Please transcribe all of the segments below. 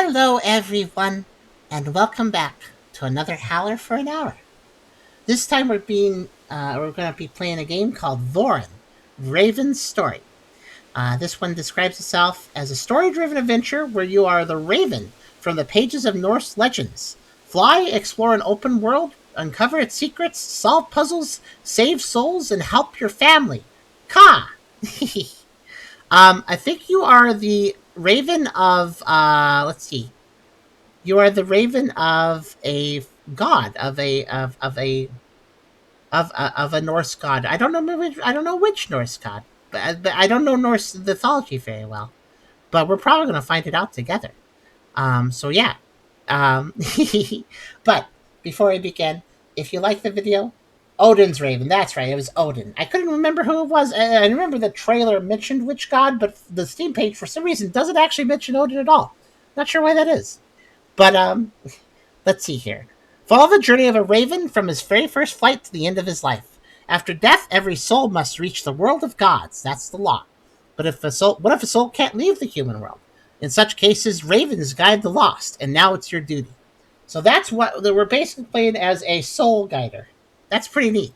Hello, everyone, and welcome back to another Howler for an hour. This time we're going to be playing a game called VORON, Raven's Story. This one describes itself as a story-driven adventure where you are the Raven from the pages of Norse legends. Fly, explore an open world, uncover its secrets, solve puzzles, save souls, and help your family. Ka! I think you are the Raven of let's see. You are the raven of a god of a Norse god. I don't know which Norse god, but I don't know Norse mythology very well. But we're probably going to find it out together. So yeah. Um, but before I begin, if you like the video, Odin's Raven. That's right. It was Odin. I couldn't remember who it was. I remember the trailer mentioned which god, but the Steam page for some reason doesn't actually mention Odin at all. Not sure why that is. But let's see here. Follow the journey of a raven from his very first flight to the end of his life. After death, every soul must reach the world of gods. That's the law. What if a soul can't leave the human world? In such cases, ravens guide the lost, and now it's your duty. So that's what we're basically playing as a soul guider. That's pretty neat.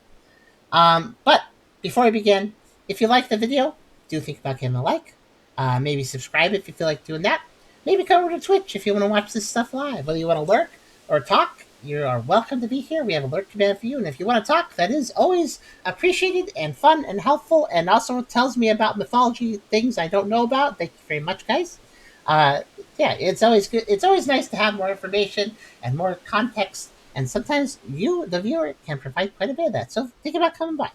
But before I begin, if you like the video, do think about giving a like. Maybe subscribe if you feel like doing that. Maybe come over to Twitch if you want to watch this stuff live. Whether you want to lurk or talk, you are welcome to be here. We have a lurk command for you. And if you want to talk, that is always appreciated and fun and helpful, and also tells me about mythology things I don't know about. Thank you very much, guys. Uh, yeah, it's always good. It's always nice to have more information and more context. And sometimes you, the viewer, can provide quite a bit of that. So think about coming by.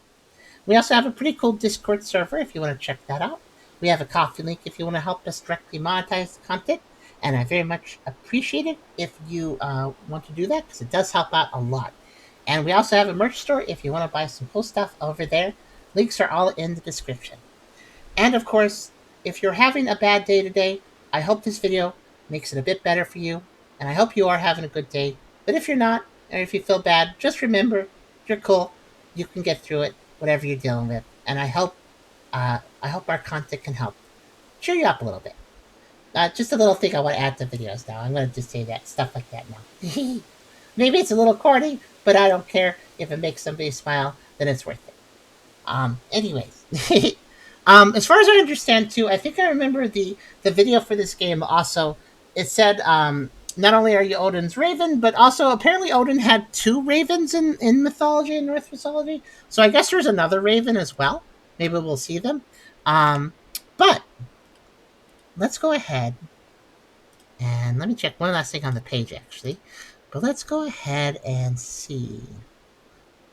We also have a pretty cool Discord server if you want to check that out. We have a coffee link if you want to help us directly monetize the content. And I very much appreciate it if you want to do that, because it does help out a lot. And we also have a merch store if you want to buy some cool stuff over there. Links are all in the description. And of course, if you're having a bad day today, I hope this video makes it a bit better for you. And I hope you are having a good day. But if you're not, or if you feel bad, just remember, you're cool. You can get through it, whatever you're dealing with. And I hope our content can help cheer you up a little bit. Just a little thing I want to add to videos now. I'm going to just say that stuff like that now. Maybe it's a little corny, but I don't care. If it makes somebody smile, then it's worth it. Anyways, as far as I understand too, I think I remember the video for this game. Also, it said not only are you Odin's raven, but also apparently Odin had two ravens in mythology, in Norse mythology. So I guess there's another raven as well. Maybe we'll see them. But let's go ahead and let me check one last thing on the page, actually. But let's go ahead and see.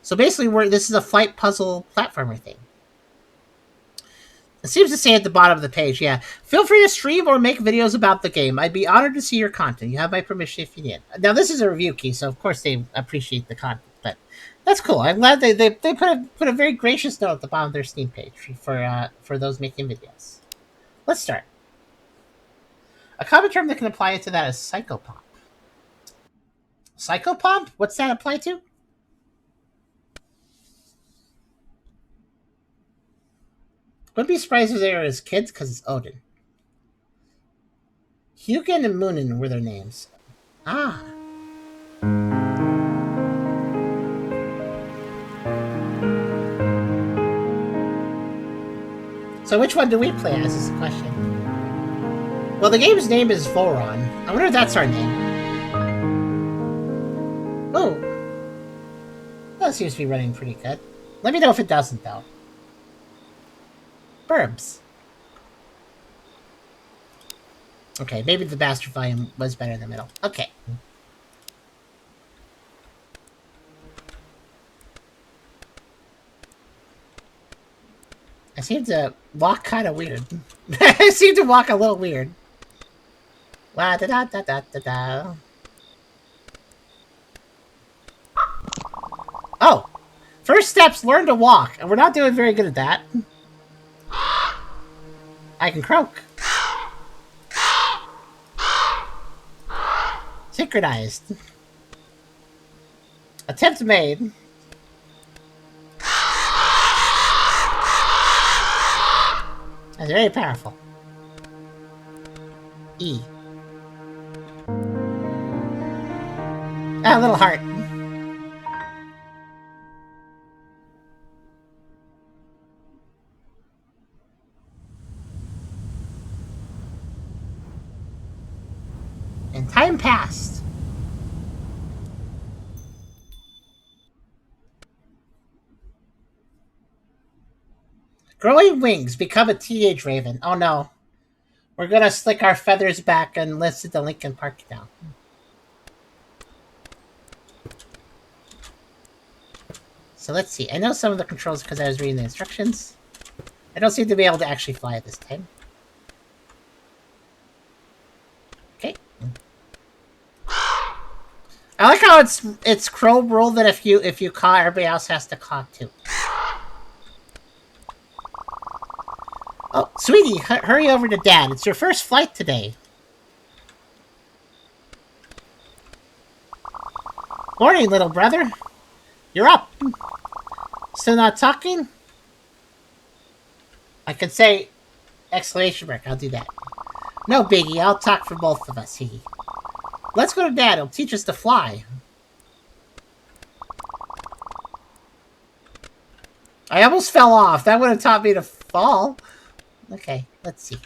So basically, this is a flight puzzle platformer thing. It seems to say at the bottom of the page, yeah. Feel free to stream or make videos about the game. I'd be honored to see your content. You have my permission if you need. Now, this is a review key, so of course they appreciate the content. But that's cool. I'm glad they put a very gracious note at the bottom of their Steam page for those making videos. Let's start. A common term that can apply to that is psychopomp. Psychopomp? What's that apply to? Wouldn't be surprised if they were his kids, because it's Odin. Hugin and Munin were their names. Ah. So which one do we play as is the question. Well, the game's name is VORON. I wonder if that's our name. Oh. That seems to be running pretty good. Let me know if it doesn't, though. Burbs. Okay, maybe the bastard volume was better in the middle. Okay. I seem to walk kind of weird. I seem to walk a little weird. La da da da da da da. Oh! First steps, learn to walk. And we're not doing very good at that. I can croak. Synchronized. Attempt made. That's very powerful. E. Ah, a little heart. And time passed. Growing wings, become a teenage raven. Oh no. We're gonna slick our feathers back and listen to Linkin Park now. So let's see. I know some of the controls because I was reading the instructions. I don't seem to be able to actually fly this time. Okay. I like how it's crow rule that if you caw, everybody else has to caw too. Oh, sweetie, hurry over to Dad. It's your first flight today. Morning, little brother. You're up. Still not talking? I can say exclamation mark. I'll do that. No biggie. I'll talk for both of us. Hee. Let's go to Dad. He'll teach us to fly. I almost fell off. That would have taught me to fall. Okay, let's see.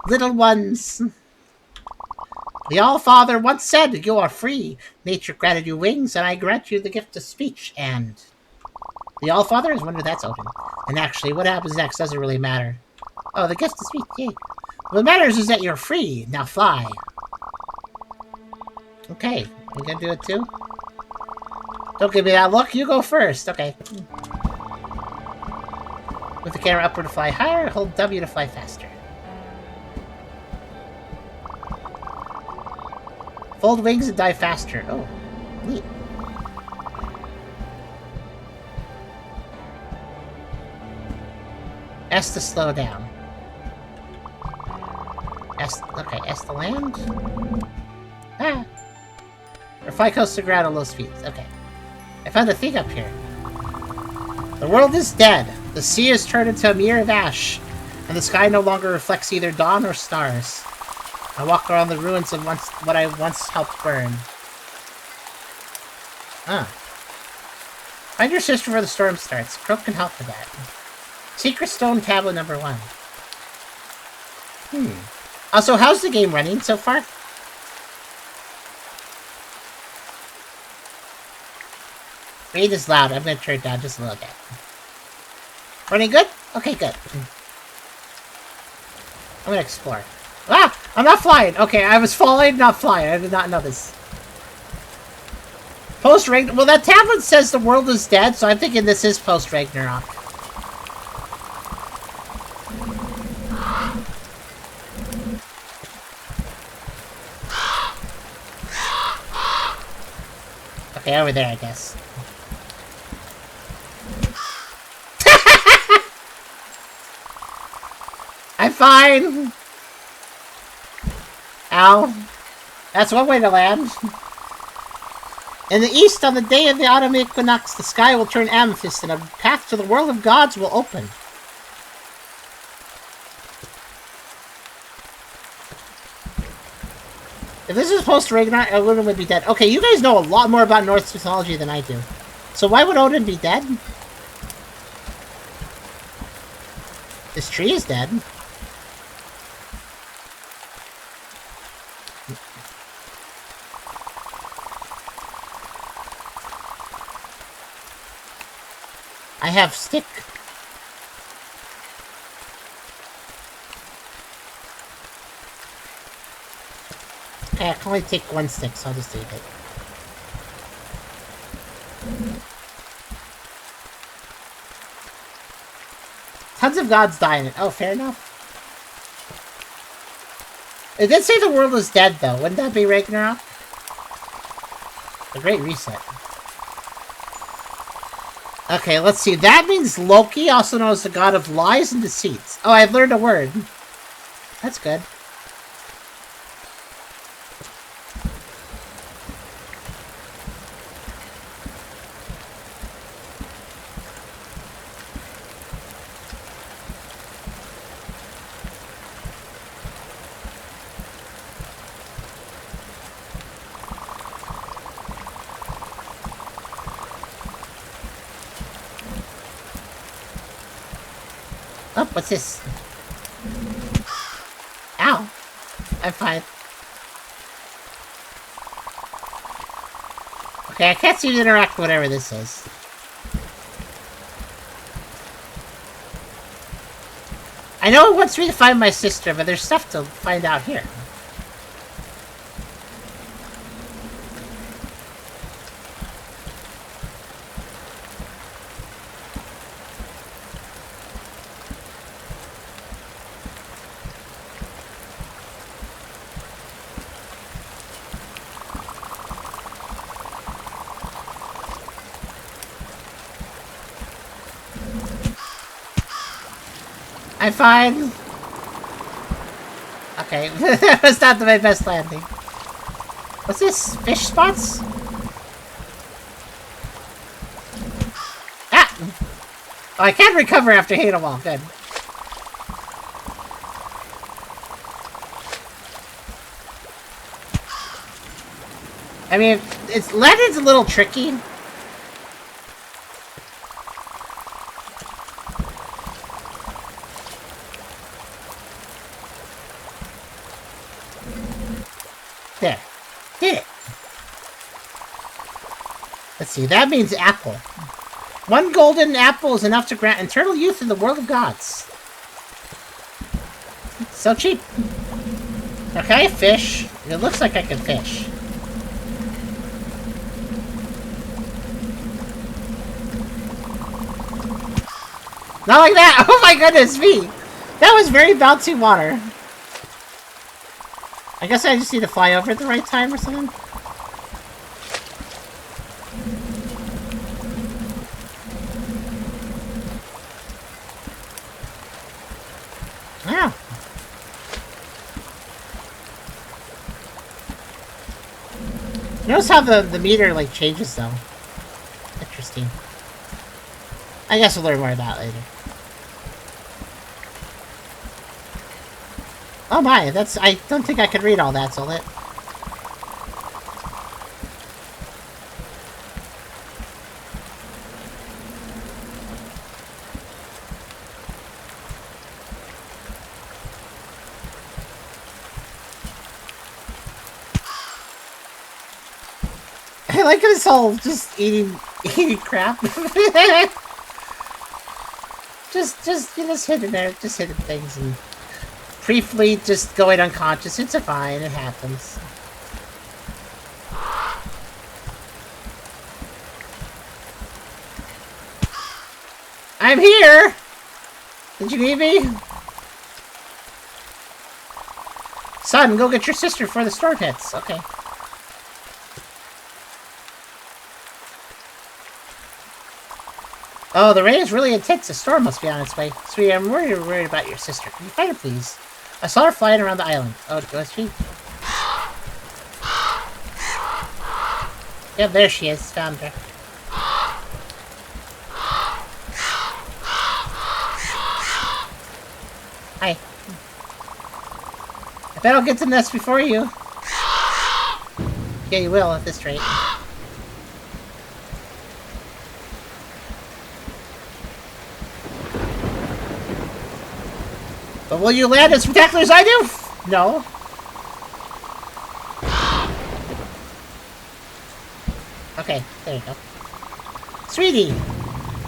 Little ones. The All-Father once said, you are free. Nature granted you wings, and I grant you the gift of speech. And the All-Father is wonder that's open. And actually, what happens next doesn't really matter. Oh, the gift of speech, yay. What matters is that you're free. Now fly. Okay, you gonna do it too? Don't give me that look. You go first. Okay. With the camera upward to fly higher, hold W to fly faster. Fold wings and dive faster. Oh, neat. S to slow down. Okay, S to land. Ah. Or fly close to ground at low speeds. Okay. I found a thing up here. The world is dead. The sea is turned into a mirror of ash, and the sky no longer reflects either dawn or stars. I walk around the ruins of what I once helped burn. Ah. Find your sister before the storm starts. Croak can help with that. Secret Stone Tablet number 1. Also, how's the game running so far? Rain is loud. I'm going to turn it down just a little bit. Running good? Okay, good. I'm going to explore. Ah! I'm not flying! Okay, I was falling, not flying. I did not know this. Post-Ragnarok. Well, that tablet says the world is dead, so I'm thinking this is post-Ragnarok. Okay, over there, I guess. I'm fine! Ow. That's one way to land. In the east, on the day of the autumn equinox, the sky will turn amethyst and a path to the world of gods will open. If this is post-Ragnarok, Odin would be dead. Okay, you guys know a lot more about Norse mythology than I do. So why would Odin be dead? This tree is dead. I have stick. Okay, I can only take one stick, so I'll just leave it. Tons of gods die in it. Oh, fair enough. It did say the world was dead, though. Wouldn't that be Ragnarok? The Great Reset. Okay, let's see. That means Loki, also known as the god of lies and deceits. Oh, I've learned a word. That's good. What's this? Ow. I'm fine. Okay, I can't seem to interact with whatever this is. I know it wants me to find my sister, but there's stuff to find out here. I'm fine. Okay, that was not my best landing. What's this? Fish spots? Ah! Oh, I can recover after hitting a wall. Good. I mean, it's landing's a little tricky. There. Did it. Let's see, that means apple. 1 golden apple is enough to grant eternal youth in the world of gods. So cheap. Now, can I fish? It looks like I can fish. Not like that! Oh my goodness me! That was very bouncy water. I guess I just need to fly over at the right time or something. Yeah. Notice how the meter like changes though. Interesting. I guess we'll learn more about it later. Oh my, that's I don't think I could read all that, so I like this whole just eating crap. just you know, just hitting there, just hitting things and briefly just going unconscious. It's fine, it happens. I'm here! Did you need me? Son, go get your sister before the storm hits. Okay. Oh, the rain is really intense. The storm must be on its way. Sweetie, I'm worried about your sister. Can you find her, please? I saw her flying around the island. Oh, was she? Yeah, there she is. Found her. Hi. I bet I'll get to the nest before you. Yeah, you will at this rate. But will you land as spectacular as I do? No. Okay, there you go. Sweetie,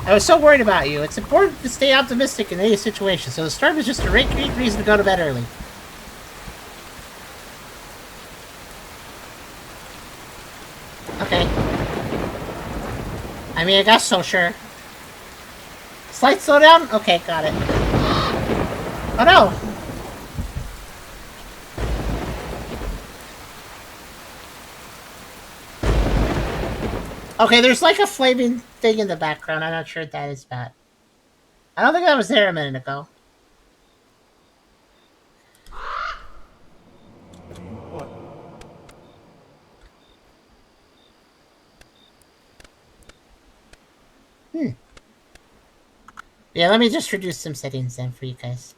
I was so worried about you. It's important to stay optimistic in any situation, so the storm is just a great reason to go to bed early. Okay. I mean, I guess so, sure. Slight slowdown? Okay, got it. Oh no! Okay, there's like a flaming thing in the background. I'm not sure what that is about. I don't think that was there a minute ago. Yeah, let me just reduce some settings then for you guys.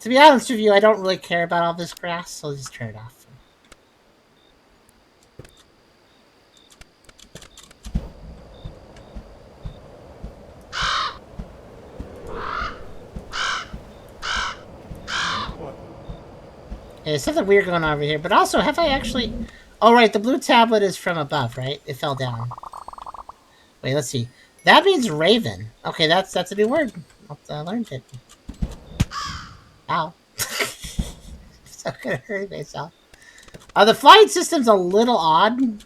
To be honest with you, I don't really care about all this grass, so I'll just turn it off. Yeah, there's something weird going on over here. But also, have I actually... Oh, right, the blue tablet is from above, right? It fell down. Wait, let's see. That means raven. Okay, that's a new word. I learned it. Ow. So I'm gonna hurt myself. The flight system's a little odd.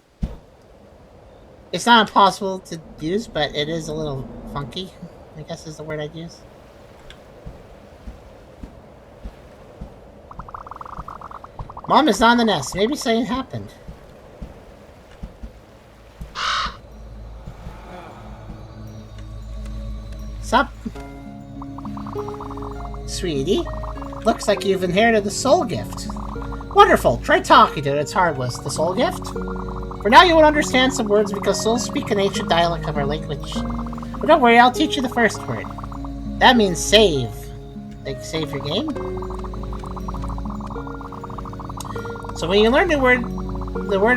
It's not impossible to use, but it is a little funky, I guess is the word I'd use. Mom is not in the nest. Maybe something happened. Sup? Sweetie? Looks like you've inherited the soul gift. Wonderful. Try talking to it. It's harmless. The soul gift? For now you won't understand some words because souls speak an ancient dialect of our language. But don't worry, I'll teach you the first word. That means save. Like save your game? So when you learn the word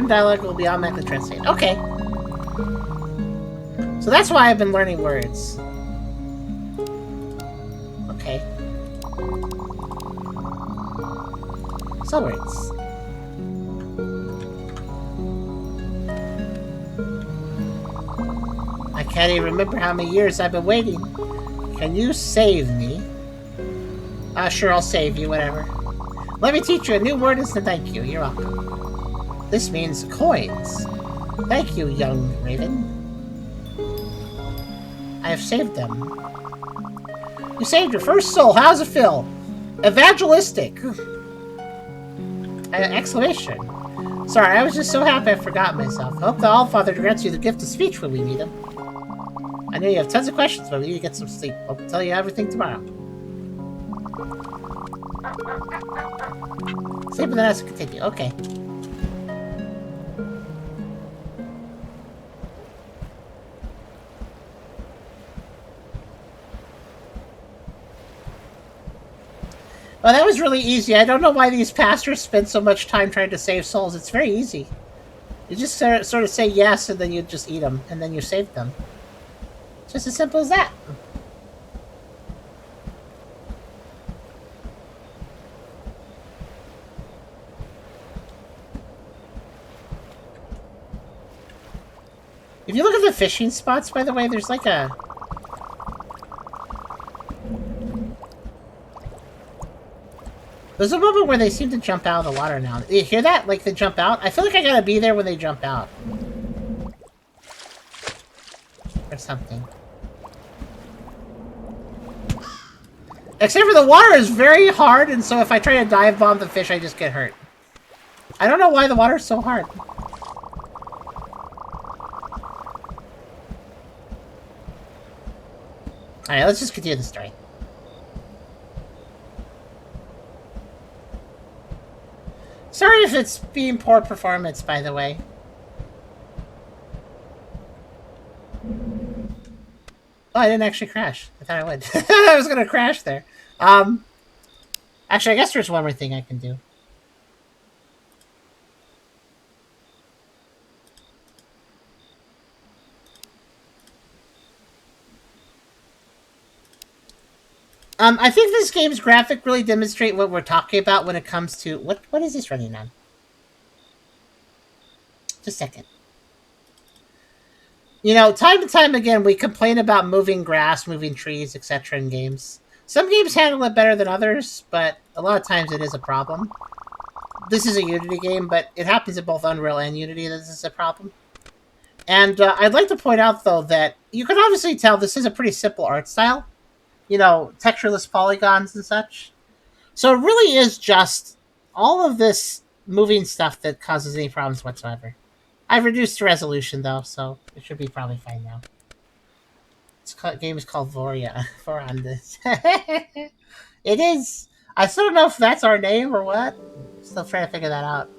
in dialect will be automatically translated. Okay. So that's why I've been learning words. Okay. So words. I can't even remember how many years I've been waiting. Can you save me? Sure, I'll save you, whatever. Let me teach you a new word as a thank you. You're welcome. This means coins. Thank you, young raven. I have saved them. You saved your first soul. How's it feel? Evangelistic! Exclamation. Sorry, I was just so happy I forgot myself. I hope the Allfather grants you the gift of speech when we meet him. I know you have tons of questions, but we need to get some sleep. I'll tell you everything tomorrow. Sleep in the nest and continue. Okay. Well, that was really easy. I don't know why these pastors spend so much time trying to save souls. It's very easy. You just sort of say yes, and then you just eat them, and then you save them. Just as simple as that. If you look at the fishing spots, by the way, there's like a... There's a moment where they seem to jump out of the water now. You hear that? Like they jump out? I feel like I gotta be there when they jump out. Or something. Except for the water is very hard, and so if I try to dive bomb the fish, I just get hurt. I don't know why the water's so hard. Alright, let's just continue the story. Sorry if it's being poor performance, by the way. Oh, I didn't actually crash. I thought I would. I was gonna crash there. Actually, I guess there's one more thing I can do. I think this game's graphic really demonstrate what we're talking about when it comes to... What is this running on? Just a second. You know, time to time again, we complain about moving grass, moving trees, etc. in games. Some games handle it better than others, but a lot of times it is a problem. This is a Unity game, but it happens in both Unreal and Unity that this is a problem. And I'd like to point out, though, that you can obviously tell this is a pretty simple art style. You know, textureless polygons and such. So it really is just all of this moving stuff that causes any problems whatsoever. I've reduced the resolution, though, so it should be probably fine now. This game is called VORON. It is. I still don't know if that's our name or what. Still trying to figure that out.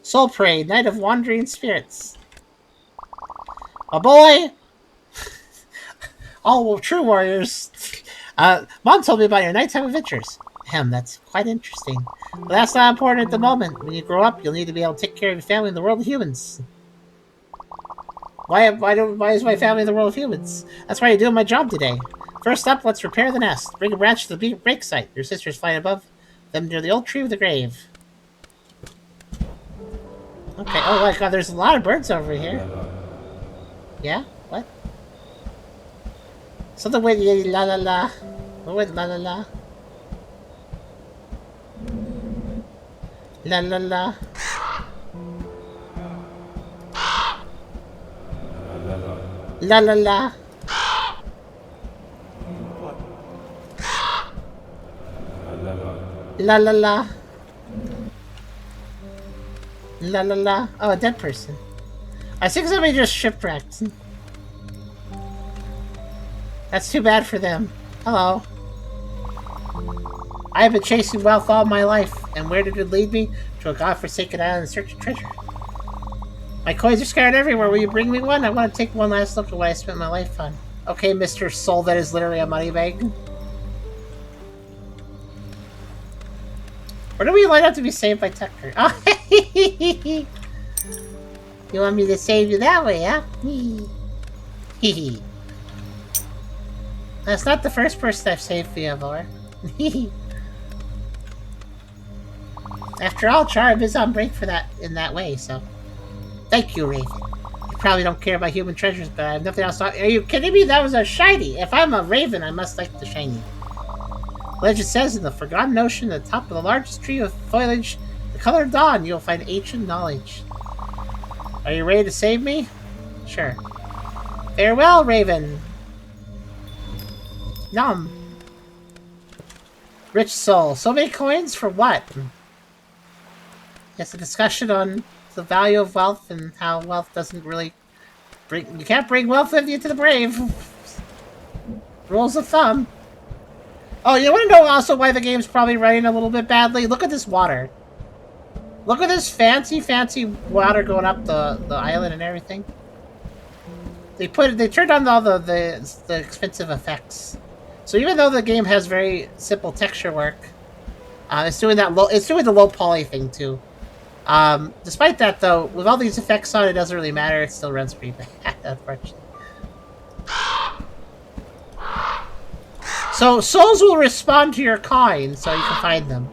Soul Parade, Night of Wandering Spirits. A boy! All true warriors. Mom told me about your nighttime adventures. That's quite interesting. But that's not important at the moment. When you grow up, you'll need to be able to take care of your family in the world of humans. Why is my family in the world of humans? That's why you're doing my job today. First up, let's repair the nest. Bring a branch to the break site. Your sister's flying above. Them near the old tree with the grave. Okay. Oh my god, there's a lot of birds over here. Yeah? What? Something with la la la. What with la la la? La la la. La la la. La la la. La la la. Oh, a dead person. I think somebody just shipwrecked. That's too bad for them. Hello. I have been chasing wealth all my life, and where did it lead me? To a godforsaken island in search of treasure. My coins are scattered everywhere. Will you bring me one? I want to take one last look at what I spent my life on. Okay, Mr. Soul, that is literally a money bag. Where do we line up to be saved by Tucker? Oh, you want me to save you that way, huh? That's not the first person I've saved for you, Vor. After all, Charm is on break for that in that way, so... Thank you, Raven. You probably don't care about human treasures, but I have nothing else to... Are you kidding me? That was a shiny! If I'm a Raven, I must like the shiny. Legend says in the Forgotten Ocean, at the top of the largest tree of foliage, the color of dawn, you'll find ancient knowledge. Are you ready to save me? Sure. Farewell, Raven! Nom. Rich soul. So many coins for what? It's a discussion on the value of wealth and how wealth doesn't really bring... You can't bring wealth with you to the brave. Rules of thumb. Oh, you want to know also why the game's probably running a little bit badly? Look at this water. Look at this fancy water going up the island and everything. They turned on all the expensive effects. So even though the game has very simple texture work, it's doing the low poly thing too. Despite that though, with all these effects on, it doesn't really matter. It still runs pretty bad, unfortunately. So souls will respond to your coins, so you can find them.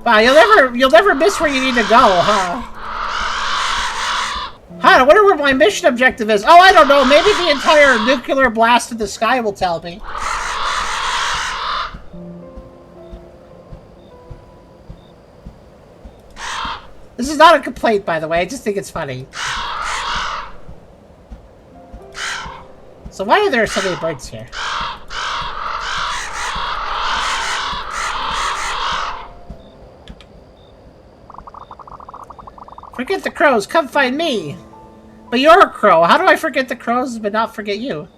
Wow, you'll never miss where you need to go, huh? I wonder where my mission objective is. Oh, I don't know. Maybe the entire nuclear blast in the sky will tell me. This is not a complaint, by the way. I just think it's funny. So why are there so many birds here? Forget the crows. Come find me. But you're a crow. How do I forget the crows but not forget you?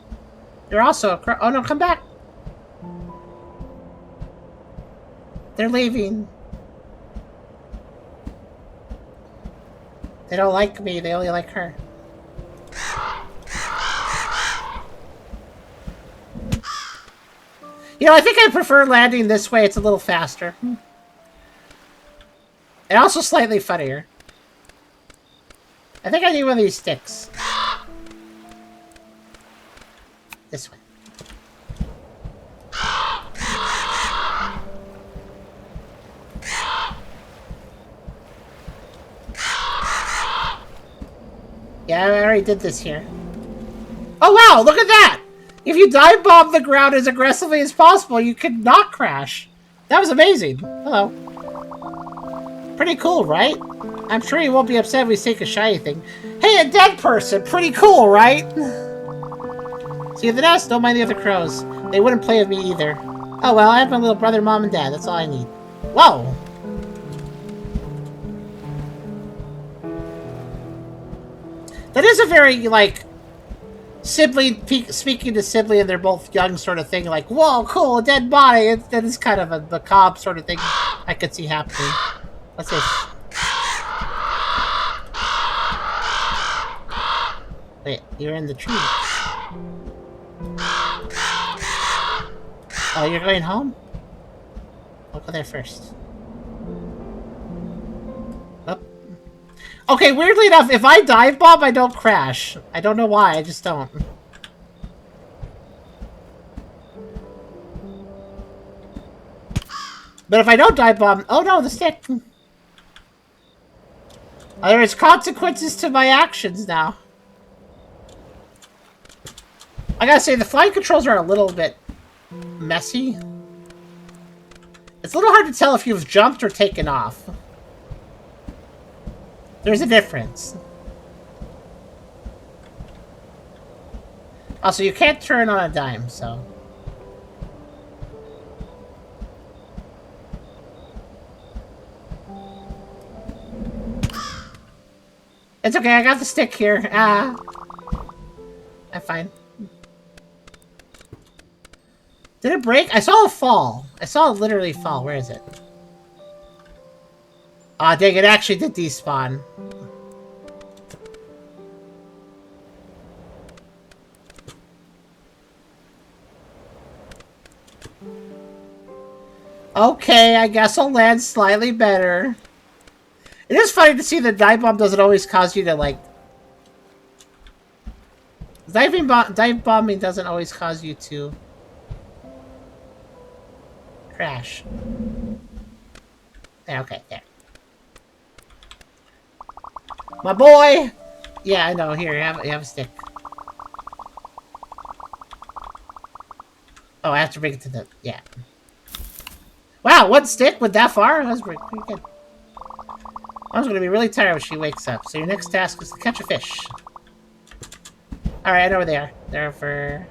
You're also a crow. Oh no, come back. They're leaving. They don't like me. They only like her. You know, I think I prefer landing this way. It's a little faster. And also slightly funnier. I think I need one of these sticks. This way. Yeah, I already did this here. Oh wow, look at that! If you dive bomb the ground as aggressively as possible, you could not crash. That was amazing. Hello. Pretty cool, right? I'm sure you won't be upset if we take a shiny thing. Hey, a dead person! Pretty cool, right? See you at the nest, don't mind the other crows. They wouldn't play with me either. Oh well, I have my little brother, mom, and dad. That's all I need. Whoa! That is a very, like, sibling speaking to sibling and they're both young sort of thing. Like, whoa, cool, a dead body. That is kind of a macabre sort of thing I could see happening. What's this? Wait, you're in the tree. Oh, you're going home? I'll go there first. Oh. Okay, weirdly enough, if I dive bomb, I don't crash. I don't know why, I just don't. But if I don't dive bomb... Oh no, the stick! There's consequences to my actions now. I gotta say, the flight controls are a little bit messy. It's a little hard to tell if you've jumped or taken off. There's a difference. Also, you can't turn on a dime, so... It's okay, I got the stick here. I'm fine. Did it break? I saw it fall. I saw it literally fall. Where is it? Aw, dang, it actually did despawn. Okay, I guess I'll land slightly better. It is funny to see that dive bomb doesn't always cause you to, like... Dive bombing doesn't always cause you to... crash. Yeah, okay, there. My boy! Yeah, I know. Here, you have a stick. Oh, I have to bring it to the... Yeah. Wow, one stick went that far? That was pretty good. Mom's gonna be really tired when she wakes up, so your next task is to catch a fish. Alright, I know where they are. They're over...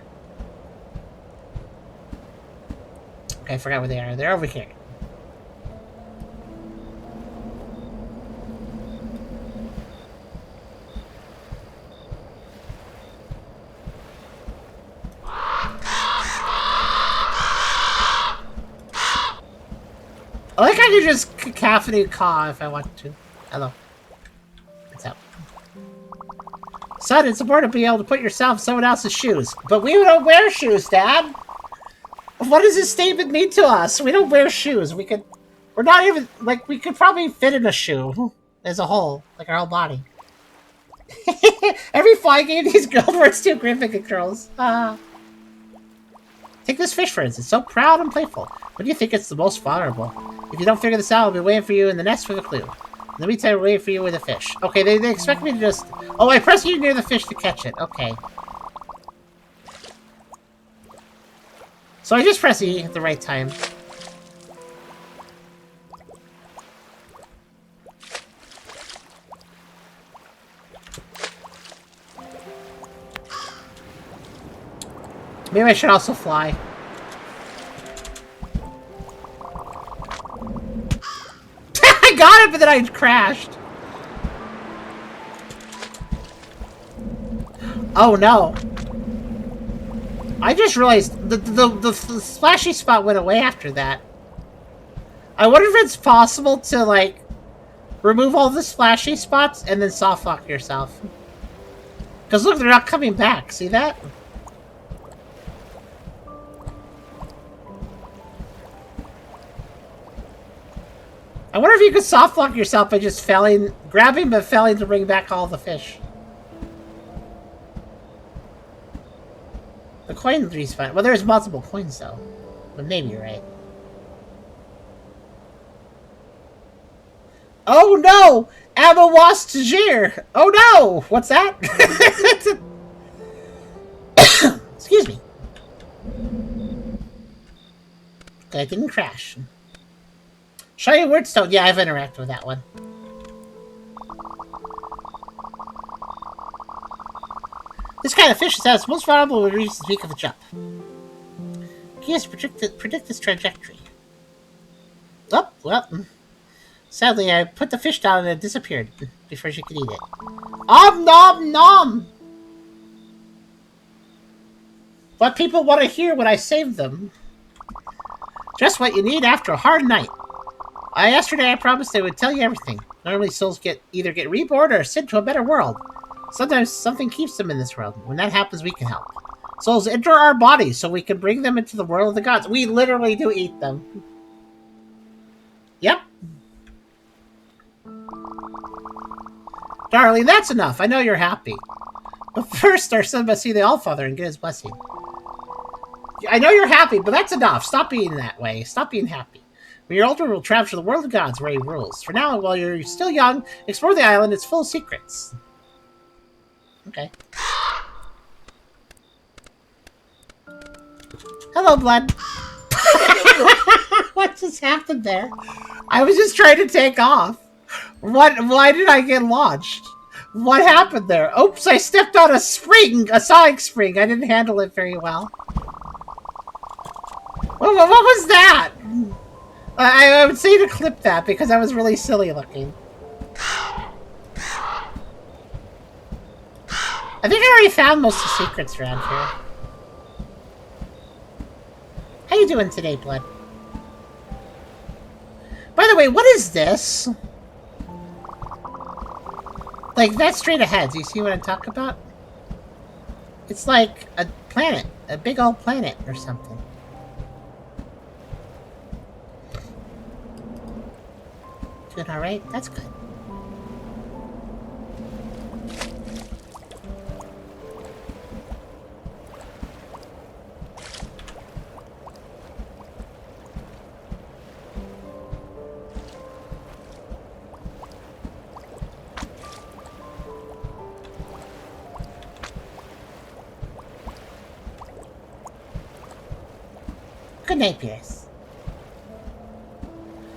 Okay, I forgot where they are. They're over here. I like I can just cacophony caw if I want to. Hello. What's up? Son, it's important to be able to put yourself in someone else's shoes. But we don't wear shoes, Dad! What does this statement mean to us? We don't wear shoes. We're not even, like, we could probably fit in a shoe as a whole. Like our whole body. Every flying game, these girls wear two Griffin girls. Take this fish, for instance. So proud and playful. What do you think it's the most vulnerable? If you don't figure this out, I'll be waiting for you in the nest with a clue. In the meantime, I'll wait for you with a fish. Okay, they expect me to just... Oh, I press you near the fish to catch it. Okay. So I just press E at the right time. Maybe I should also fly. I got it, but then I crashed. Oh no. I just realized the splashy spot went away after that. I wonder if it's possible to, like, remove all the splashy spots and then soft lock yourself. Because look, they're not coming back. See that? I wonder if you could soft lock yourself by just grabbing but failing to bring back all the fish. The coin respawn. Well, there's multiple coins though. But maybe you're right. Oh no! Amawas Tajir! Oh no! What's that? Excuse me. Okay, I didn't crash. Shiny Wordstone. Yeah, I've interacted with that one. This kind of fish is at its most vulnerable when it reaches the peak of the jump. Key is to predict its trajectory. Oh, well. Sadly, I put the fish down and it disappeared before she could eat it. Om nom nom! What people want to hear when I save them. Just what you need after a hard night. Yesterday I promised I would tell you everything. Normally souls either get reborn or are sent to a better world. Sometimes something keeps them in this world. When that happens, we can help. Souls enter our bodies so we can bring them into the world of the gods. We literally do eat them. Yep. Darling, that's enough. I know you're happy. But first, our son must see the Allfather and get his blessing. I know you're happy, but that's enough. Stop being that way. Stop being happy. When you're older, we'll travel to the world of gods where he rules. For now, while you're still young, explore the island. It's full of secrets. Okay. Hello, Blood. What just happened there? I was just trying to take off. Why did I get launched? What happened there? Oops, I stepped on a spring, a sonic spring. I didn't handle it very well. What was that? I would say to clip that because that was really silly looking. I think I already found most of the secrets around here. How you doing today, Blood? By the way, what is this? Like, that's straight ahead. Do you see what I'm talking about? It's like a planet. A big old planet or something. Doing alright? That's good. Good night, Pierce.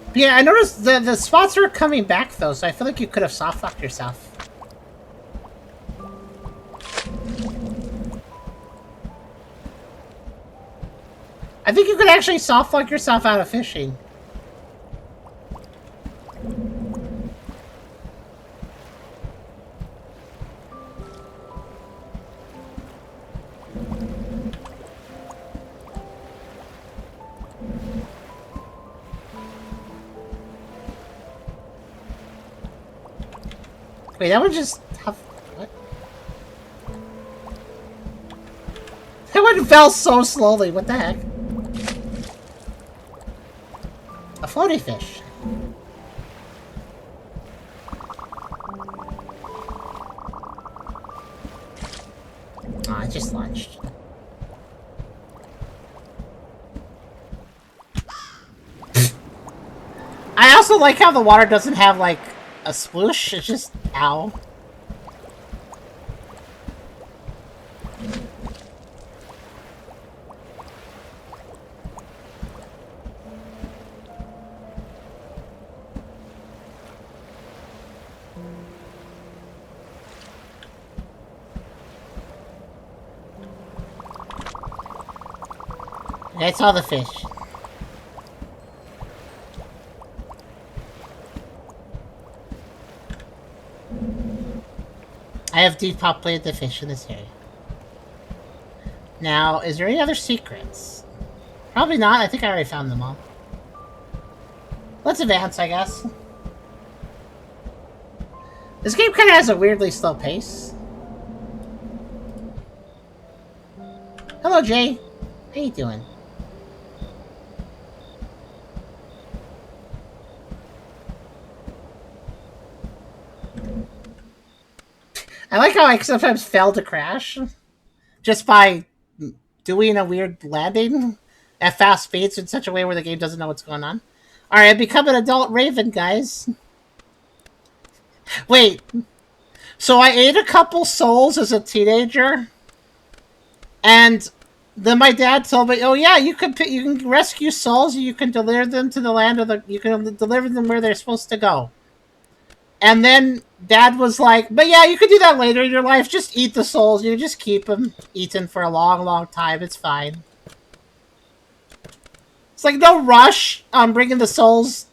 But yeah, I noticed the spots are coming back, though, so I feel like you could have soft-locked yourself. I think you could actually soft-lock yourself out of fishing. Wait, that one just... What? That one fell so slowly. What the heck? A floaty fish. Oh, I just launched. I also like how the water doesn't have, like, a sploosh. It's just... Ow. I saw the fish. I have depopulated the fish in this area. Now, is there any other secrets? Probably not. I think I already found them all. Let's advance, I guess. This game kind of has a weirdly slow pace. Hello, Jay. How you doing? I like how I sometimes fail to crash just by doing a weird landing at fast speeds in such a way where the game doesn't know what's going on. Alright, I've become an adult raven, guys. Wait. So I ate a couple souls as a teenager, and then my dad told me, "Oh yeah, you can rescue souls. You can deliver them to the land of the. You can deliver them where they're supposed to go." And then Dad was like, "But yeah, you could do that later in your life. Just eat the souls. You just keep them eaten for a long, long time. It's fine." It's like no rush on bringing the souls.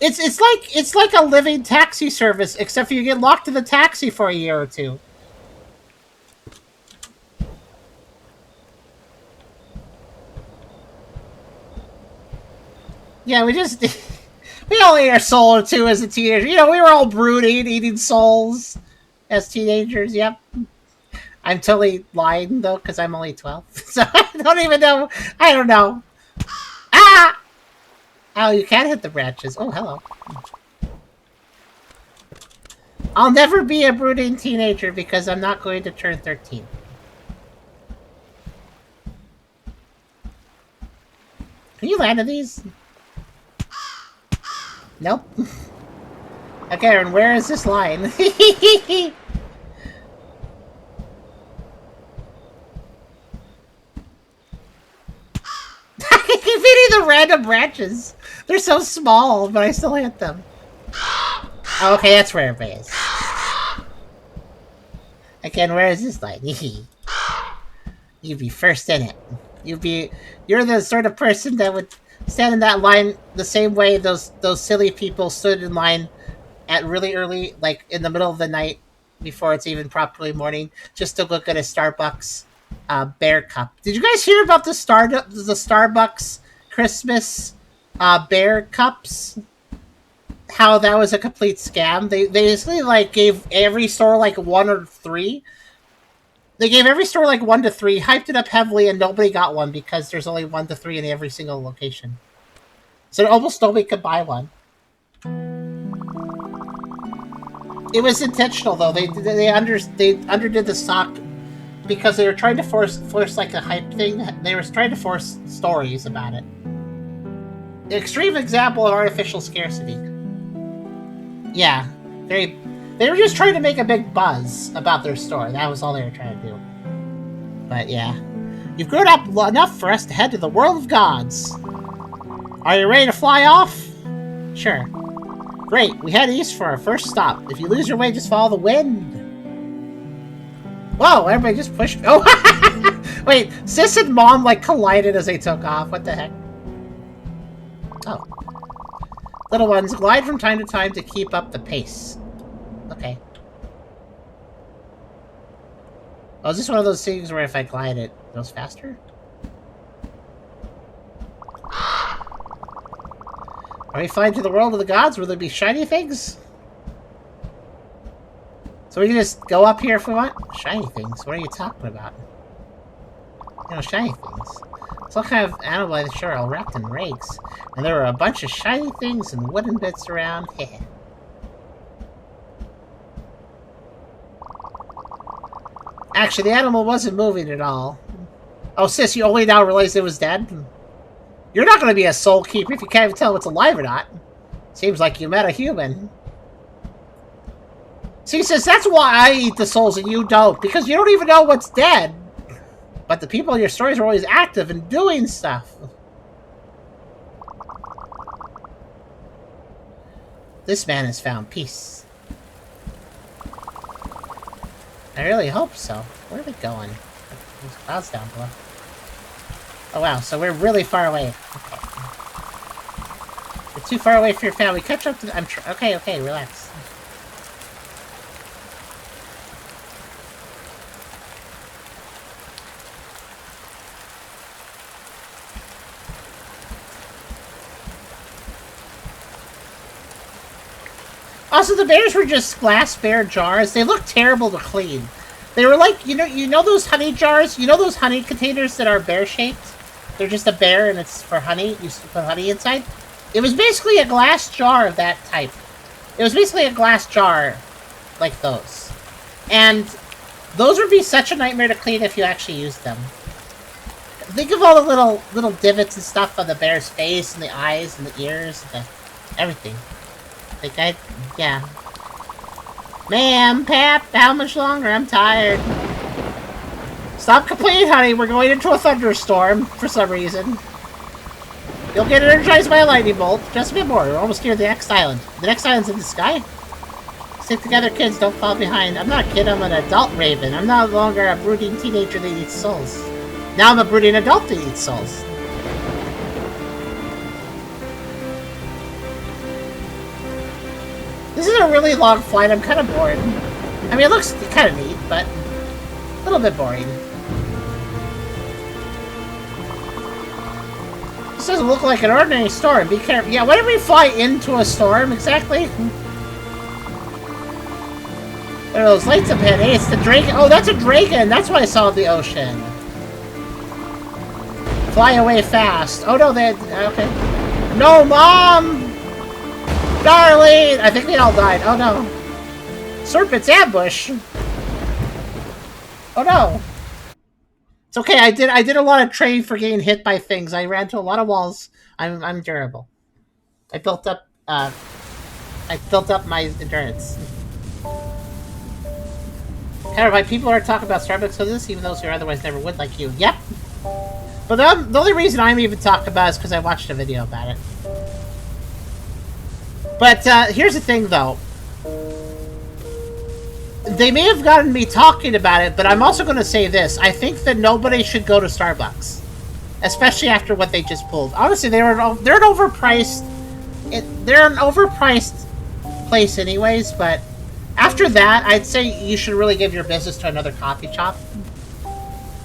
It's like a living taxi service, except for you get locked in the taxi for a year or two. Yeah, we just... we all ate our soul or two as a teenager. You know, we were all brooding, eating souls as teenagers, yep. I'm totally lying, though, because I'm only 12. So I don't even know. I don't know. Ah! Oh, you can hit the branches. Oh, hello. I'll never be a brooding teenager because I'm not going to turn 13. Can you land on these? Nope. Okay, Aaron, where is this line? I keep hitting the random branches. They're so small, but I still hit them. Oh, okay, that's where everybody is. Again, where is this line? You'd be first in it. You're the sort of person that would stand in that line the same way those silly people stood in line at really early, like in the middle of the night, before it's even properly morning, just to look at a Starbucks bear cup. Did you guys hear about the Starbucks Christmas bear cups? How that was a complete scam. They basically like gave every store like one or three. They gave every store like 1 to 3, hyped it up heavily, and nobody got one because there's only 1 to 3 in every single location. So almost nobody could buy one. It was intentional though. They underdid the stock because they were trying to force like a hype thing. They were trying to force stories about it. Extreme example of artificial scarcity. Yeah, they were just trying to make a big buzz about their store. That was all they were trying to do. But yeah, you've grown up enough for us to head to the world of gods. Are you ready to fly off? Sure. Great, we head east for our first stop. If you lose your way, just follow the wind. Whoa, everybody just pushed me. Oh, wait, Sis and Mom like collided as they took off. What the heck? Oh. Little ones, glide from time to time to keep up the pace. Okay. Oh, is this one of those things where if I glide it goes faster? Are we flying to the world of the gods? Will there be shiny things? So we can just go up here if we want? Shiny things? What are you talking about? You know, shiny things. Some kind of animal by the shore all wrapped in rags. And there were a bunch of shiny things and wooden bits around. Actually, the animal wasn't moving at all. Oh, Sis, you only now realized it was dead? You're not going to be a soul keeper if you can't even tell if it's alive or not. Seems like you met a human. See, Sis, that's why I eat the souls and you don't. Because you don't even know what's dead. But the people in your stories are always active and doing stuff. This man has found peace. I really hope so. Where are we going? There's clouds down below. Oh wow, so we're really far away. Okay. We're too far away for your family. Catch up to the... Okay, relax. Also, the bears were just glass bear jars. They looked terrible to clean. They were like, you know those honey jars? You know those honey containers that are bear-shaped? They're just a bear and it's for honey. You put honey inside. It was basically a glass jar of that type. It was basically a glass jar like those. And those would be such a nightmare to clean if you actually used them. Think of all the little divots and stuff on the bear's face and the eyes and the ears and everything. Like yeah. Ma'am, Pap, how much longer? I'm tired. Stop complaining, honey. We're going into a thunderstorm for some reason. You'll get energized by a lightning bolt. Just a bit more. We're almost near the next island. The next island's in the sky. Stick together, kids. Don't fall behind. I'm not a kid. I'm an adult raven. I'm no longer a brooding teenager that eats souls. Now I'm a brooding adult that eats souls. This is a really long flight. I'm kind of bored. I mean, it looks kind of neat, but a little bit boring. This doesn't look like an ordinary storm. Be careful. Yeah, why did we fly into a storm exactly? There are those lights up ahead. Hey, it's the dragon. Oh, that's a dragon. That's why I saw the ocean. Fly away fast. Oh no, they. Okay. No, Mom. Darling! I think they all died. Oh no. Serpent's ambush! Oh no. It's okay, I did a lot of training for getting hit by things. I ran to a lot of walls. I'm durable. I built up I built up my endurance. Kind of why people are talking about Starbucks with this, even those who otherwise never would, like you. Yep. But the only reason I'm even talking about it is because I watched a video about it. But here's the thing, though. They may have gotten me talking about it, but I'm also going to say this. I think that nobody should go to Starbucks. Especially after what they just pulled. Honestly, they're an overpriced place anyways, but after that, I'd say you should really give your business to another coffee shop.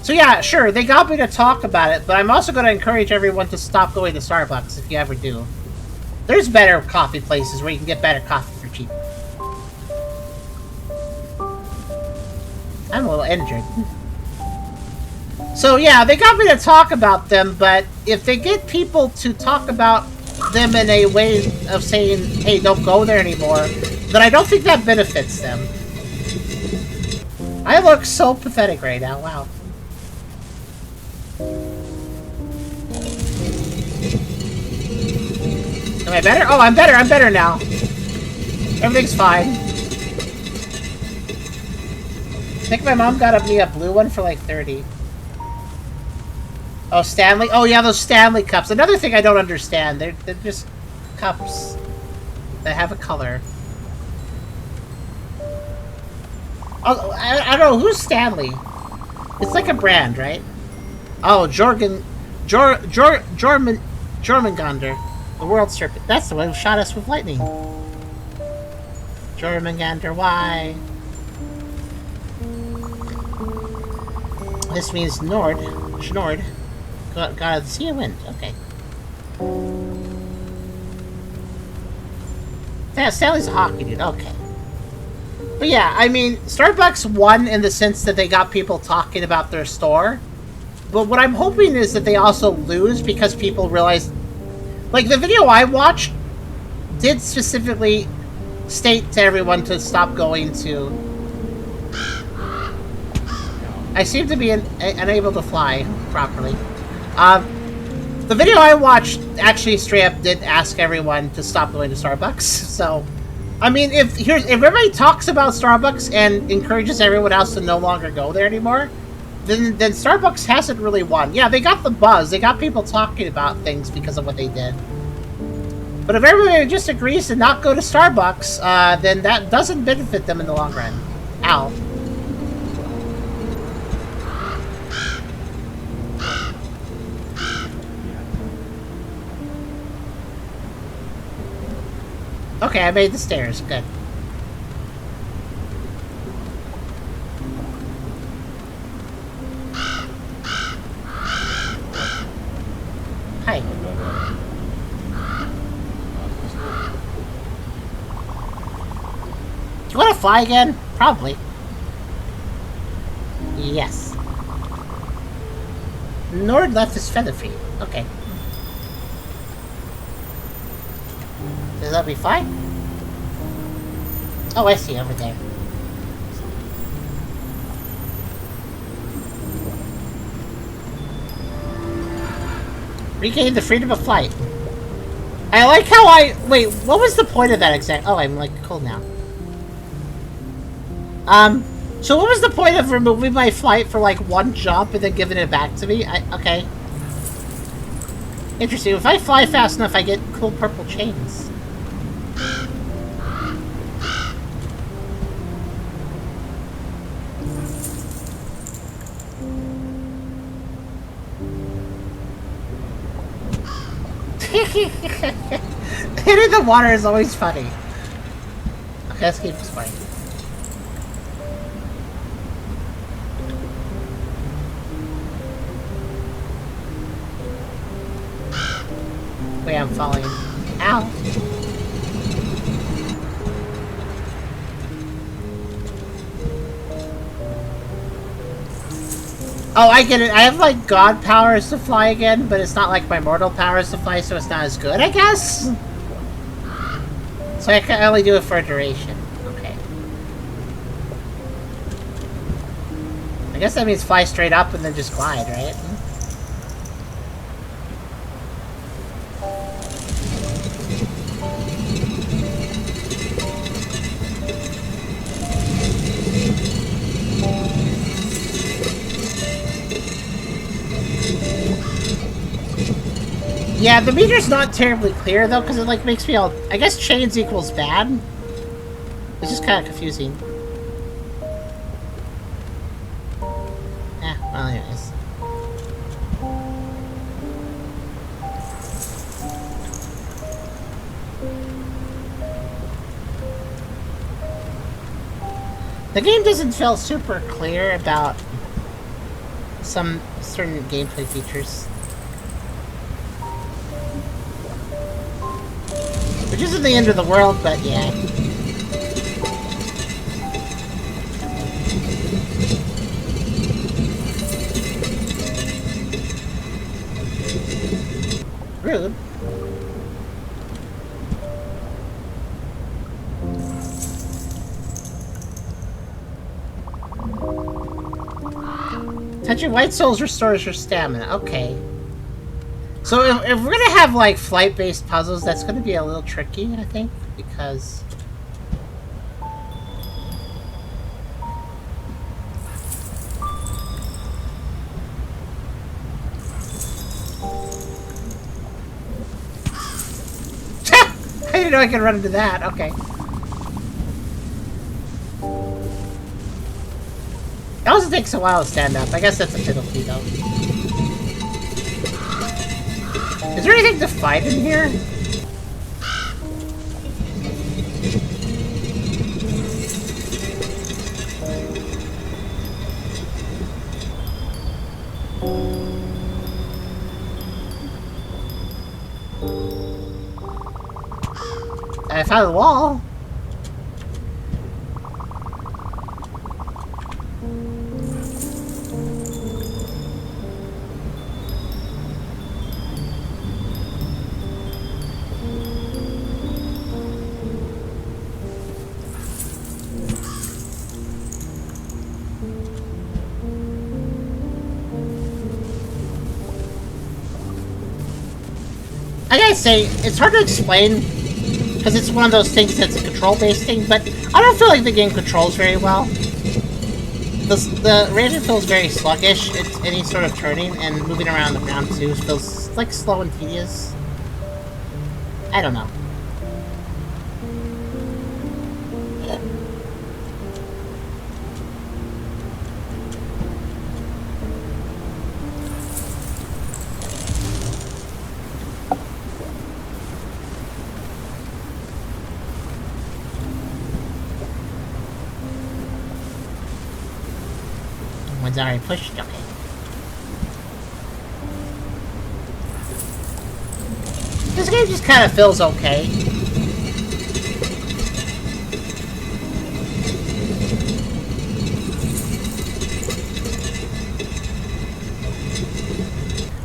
So yeah, sure, they got me to talk about it, but I'm also going to encourage everyone to stop going to Starbucks if you ever do. There's better coffee places where you can get better coffee for cheap. I'm a little injured. So yeah, they got me to talk about them, but if they get people to talk about them in a way of saying, hey, don't go there anymore, then I don't think that benefits them. I look so pathetic right now, wow. Am I better? Oh, I'm better now. Everything's fine. I think my mom got me a blue one for like 30. Oh, Stanley? Oh, yeah, those Stanley cups. Another thing I don't understand. They're just cups that have a color. Oh, I don't know. Who's Stanley? It's like a brand, right? Oh, Jormungandr. The world serpent. That's the one who shot us with lightning. Jormungandr, why? This means Snord. God of the sea and wind. Okay. Yeah, Stanley's a hockey dude. Okay. But yeah, I mean, Starbucks won in the sense that they got people talking about their store. But what I'm hoping is that they also lose because people realize... Like, the video I watched did specifically state to everyone to stop going to... I seem to be unable to fly properly. The video I watched actually straight up did ask everyone to stop going to Starbucks. So, I mean, if everybody talks about Starbucks and encourages everyone else to no longer go there anymore, then Starbucks hasn't really won. Yeah, they got the buzz. They got people talking about things because of what they did. But if everybody just agrees to not go to Starbucks, then that doesn't benefit them in the long run. Ow. Okay, I made the stairs. Good. Hi. Do you want to fly again? Probably. Yes. Nord left his feather free. Okay. Does that be fine? Oh, I see, over there. Regain the freedom of flight. I like how wait, what was the point of that exact... Oh, I'm, like, cold now. So what was the point of removing my flight for, like, one jump and then giving it back to me? Okay. Interesting. If I fly fast enough, I get cool purple chains. Hitting the water is always funny. Okay, let's keep exploring. Wait, I'm falling. Ow! Oh, I get it. I have, like, god powers to fly again, but it's not like my mortal powers to fly, so it's not as good, I guess? So I can only do it for a duration. Okay. I guess that means fly straight up and then just glide, right? Yeah, the meter's not terribly clear though, because it like makes me all. I guess chains equals bad. It's just kind of confusing. Yeah. Well, anyways. The game doesn't feel super clear about some certain gameplay features. Which isn't the end of the world, but yeah. Rude. Touching white souls restores your stamina. Okay. So if we're gonna have like flight-based puzzles, that's gonna be a little tricky, I think, because I didn't know I could run into that. Okay. It also takes a while to stand up. I guess that's a fiddly though. Is there anything to fight in here? I found the wall. I gotta say, it's hard to explain because it's one of those things that's a control-based thing, but I don't feel like the game controls very well. The ranging feels very sluggish. It's any sort of turning and moving around the ground too feels like slow and tedious. I don't know. One's already pushed. Okay. This game just kind of feels okay.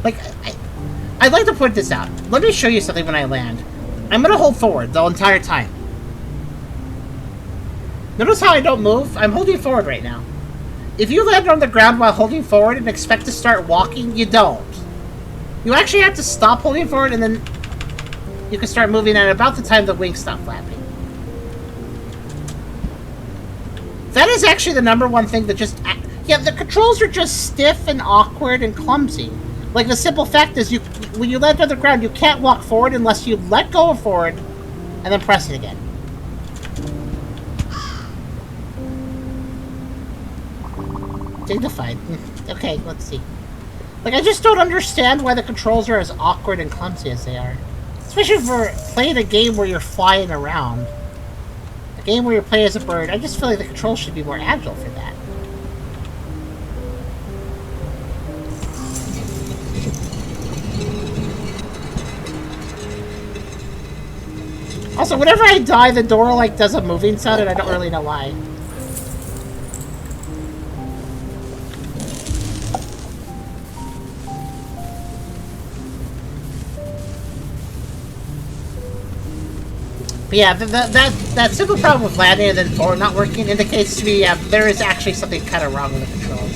Like, I'd like to point this out. Let me show you something when I land. I'm gonna hold forward the entire time. Notice how I don't move? I'm holding forward right now. If you land on the ground while holding forward and expect to start walking, you don't. You actually have to stop holding forward and then you can start moving at about the time the wings stop flapping. That is actually the #1 thing that just... Yeah, the controls are just stiff and awkward and clumsy. Like, the simple fact is, when you land on the ground, you can't walk forward unless you let go of forward and then press it again. Dignified. Okay, let's see. Like, I just don't understand why the controls are as awkward and clumsy as they are. Especially for playing a game where you're flying around. A game where you play as a bird. I just feel like the controls should be more agile for that. Also, whenever I die, the door, like, does a moving sound, and I don't really know why. But yeah, that simple problem with landing and then forward not working indicates to me, yeah, there is actually something kind of wrong with the controls.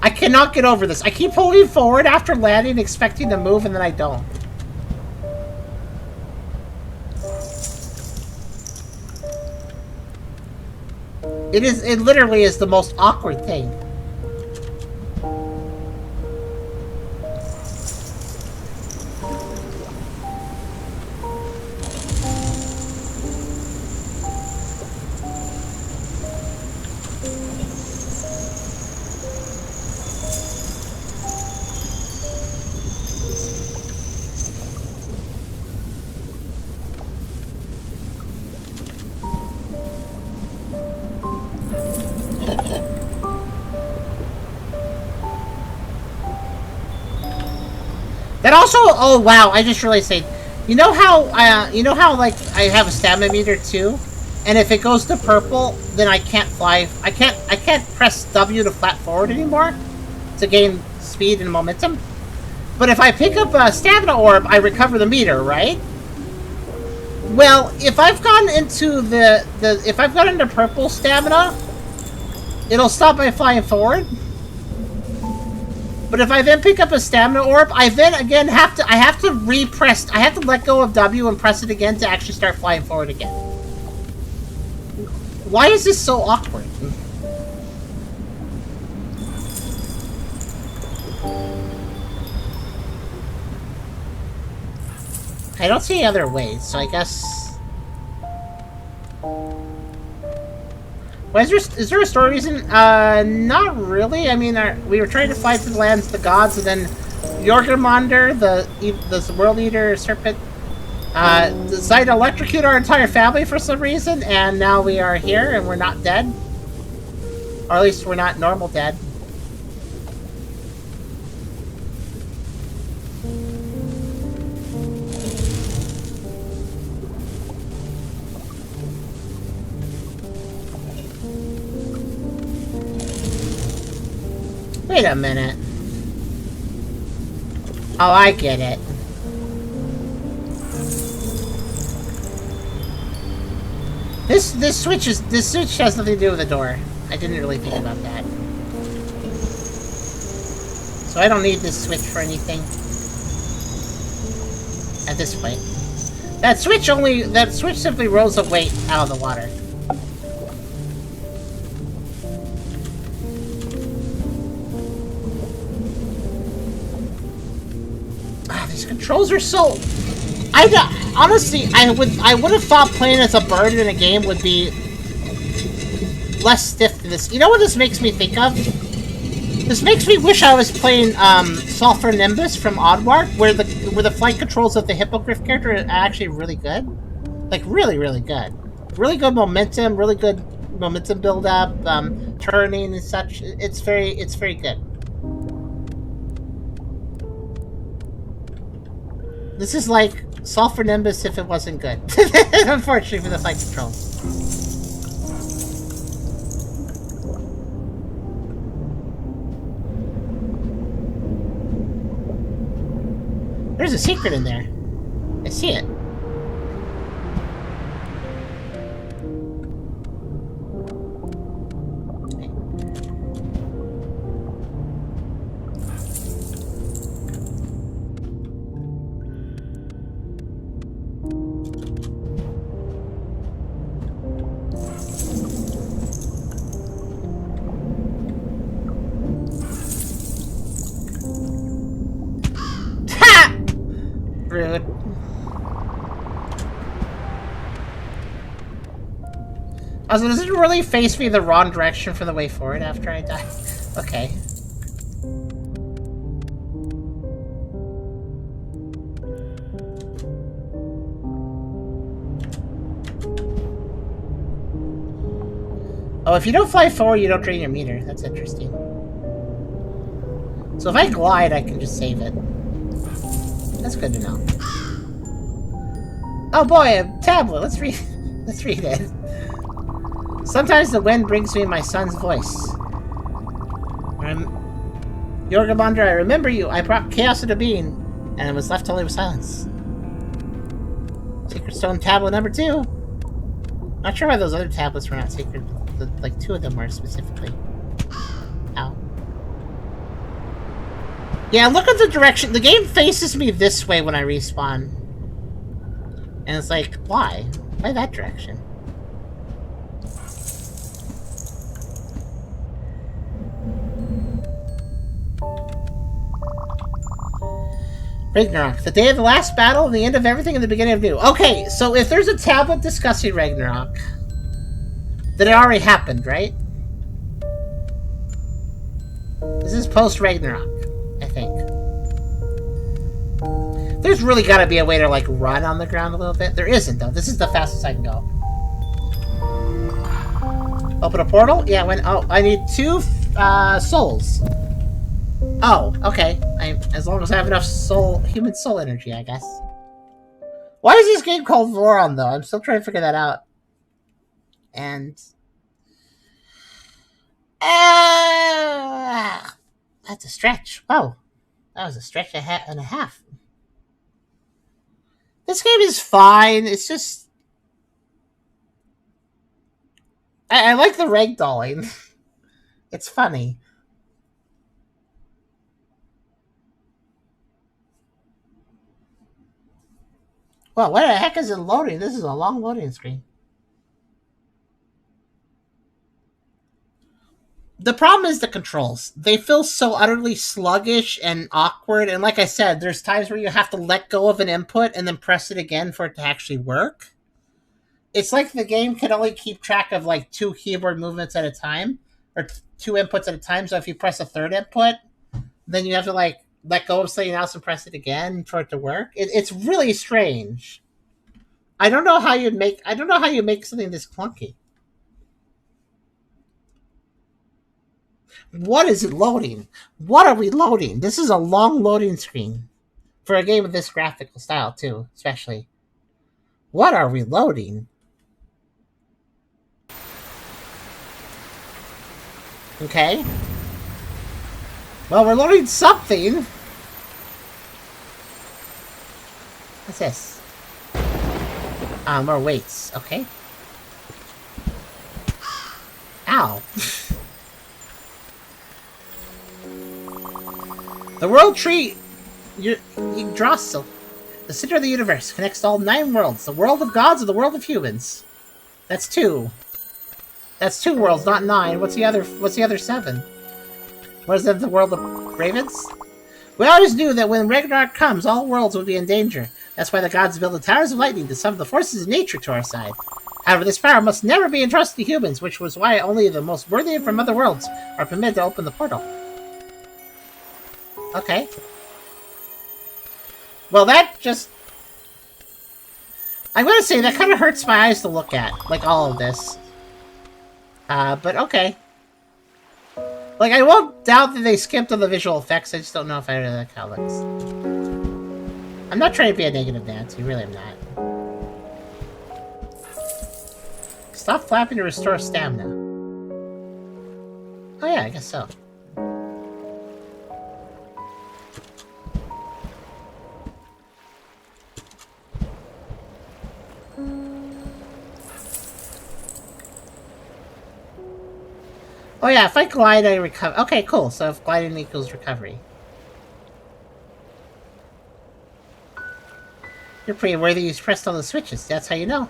I cannot get over this. I keep holding forward after landing, expecting to move, and then I don't. It literally is the most awkward thing. That also, oh wow, I just realized that, you know how like I have a stamina meter too, and if it goes to purple, then I can't fly. I can't press W to flat forward anymore to gain speed and momentum. But if I pick up a stamina orb, I recover the meter, right? Well, if I've gone into if I've gone into purple stamina, it'll stop my flying forward. But if I then pick up a stamina orb, I then again have to I have to let go of W and press it again to actually start flying forward again. Why is this so awkward? I don't see any other ways, so I guess. Well, is there a story reason? Not really. I mean, we were trying to fly to the lands of the gods, and then Jorgrimander, the world eater serpent, decided to electrocute our entire family for some reason, and now we are here, and we're not dead. Or at least we're not normal dead. Wait a minute. Oh, I get it. This switch has nothing to do with the door. I didn't really think about that. So I don't need this switch for anything at this point. That switch simply rolls a weight out of the water. Controls are so... honestly, I would have thought playing as a bird in a game would be less stiff than this. You know what this makes me think of? This makes me wish I was playing Sulfur Nimbus from Oddworld, where the flight controls of the Hippogriff character are actually really good. Like really, really good. Really good momentum, really good momentum build up, turning and such. It's very good. This is like Sulfur Nimbus if it wasn't good. Unfortunately for the flight control. There's a secret in there. I see it. Rude. Also, does it really face me the wrong direction for the way forward after I die? Okay. Oh, if you don't fly forward, you don't drain your meter. That's interesting. So if I glide, I can just save it. That's good to know. Oh boy, a tablet. Let's read it. Sometimes the wind brings me my son's voice. Jorgrimander, I remember you. I brought chaos into being, and it was left only with silence. Sacred Stone tablet number 2. Not sure why those other tablets were not sacred. Like 2 of them were specifically. Ow. Yeah, look at the direction. The game faces me this way when I respawn. And it's like, why? Why that direction? Ragnarok, the day of the last battle, the end of everything, and the beginning of new. Okay, so if there's a tablet discussing Ragnarok, then it already happened, right? This is post-Ragnarok, I think. There's really gotta be a way to, like, run on the ground a little bit. There isn't, though. This is the fastest I can go. Open a portal? Yeah, when... Oh, I need 2 souls. Oh, okay. As long as I have enough human soul energy, I guess. Why is this game called VORON, though? I'm still trying to figure that out. And... that's a stretch. Whoa. That was a stretch and a half. This game is fine. It's just... I like the ragdolling. It's funny. Well, what the heck is it loading? This is a long loading screen. The problem is the controls. They feel so utterly sluggish and awkward, and like I said, there's times where you have to let go of an input and then press it again for it to actually work. It's like the game can only keep track of like 2 keyboard movements at a time, or 2 inputs at a time, so if you press a 3rd input, then you have to like let go of something else and press it again for it to work. It's really strange. I don't know how you make something this clunky. What is it loading? What are we loading? This is a long loading screen. For a game of this graphical style, too, especially. What are we loading? Okay. Well, we're loading something. What's this? More weights. Okay. Ow. The world tree Yggdrasil, the center of the universe, connects all 9 worlds. The world of gods and the world of humans. That's 2. That's 2 worlds, not 9. What's the other 7? What is that, the world of ravens? We always knew that when Ragnarok comes, all worlds would be in danger. That's why the gods build the towers of lightning to summon the forces of nature to our side. However, this power must never be entrusted to humans, which was why only the most worthy from other worlds are permitted to open the portal. Okay. Well, that just... I'm gonna say, that kind of hurts my eyes to look at, like all of this. But okay. Like, I won't doubt that they skimped on the visual effects, I just don't know if I really like how it looks. I'm not trying to be a negative Nancy, really I'm not. Stop flapping to restore stamina. Oh yeah, I guess so. Oh yeah, if I glide, I recover. Okay, cool. So if gliding equals recovery. You're pretty worthy you pressed all the switches. That's how you know.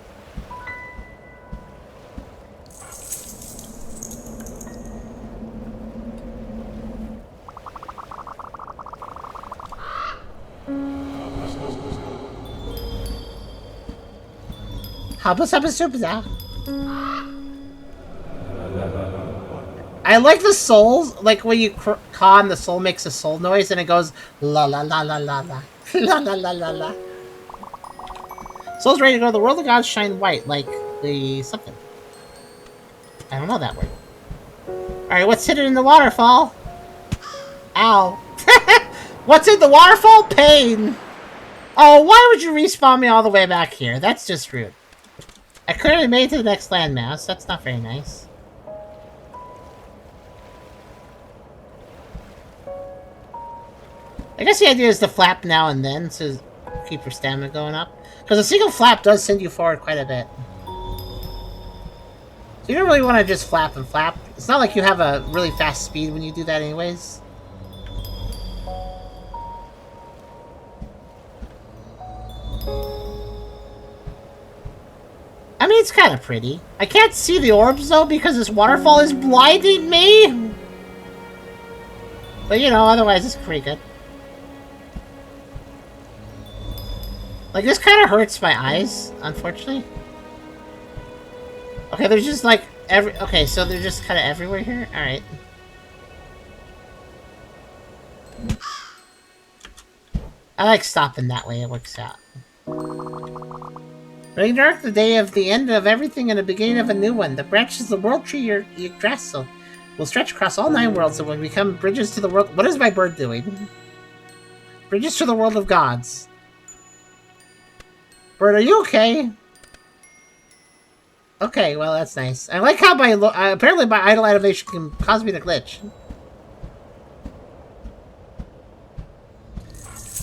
I like the souls, like when you con, the soul makes a soul noise and it goes la la la la la la la la la la la. Soul's ready to go. The world of gods shine white like the something. I don't know that word. Alright, what's hidden in the waterfall? Ow. What's in the waterfall? Pain. Oh, why would you respawn me all the way back here? That's just rude. I clearly made it to the next landmass. That's not very nice. I guess the idea is to flap now and then to keep your stamina going up. Because a single flap does send you forward quite a bit. So you don't really want to just flap and flap. It's not like you have a really fast speed when you do that anyways. I mean, it's kind of pretty. I can't see the orbs, though, because this waterfall is blinding me! But, you know, otherwise it's pretty good. Like, this kind of hurts my eyes, unfortunately. Okay, there's just, like, okay, so they're just kind of everywhere here? Alright. I like stopping that way, it works out. Ragnarok, the day of the end of everything and the beginning of a new one. The branches of the world tree your grass will stretch across all 9 worlds and will become bridges to the world. What is my bird doing? Bridges to the world of gods. Bird, are you okay? Okay, well that's nice. I like how my apparently my idle animation can cause me to glitch.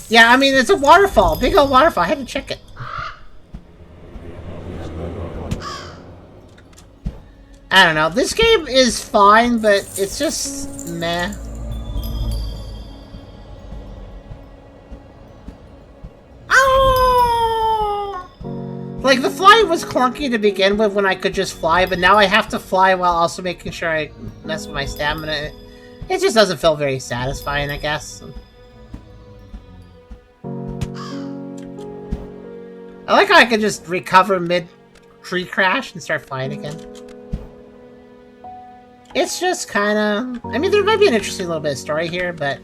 Yeah, I mean it's a waterfall, big old waterfall. I had to check it. I don't know. This game is fine, but it's just meh. Oh! Like, the flying was clunky to begin with when I could just fly, but now I have to fly while also making sure I mess with my stamina. It just doesn't feel very satisfying, I guess. I like how I can just recover mid-tree crash and start flying again. It's just kind of... I mean, there might be an interesting little bit of story here, but...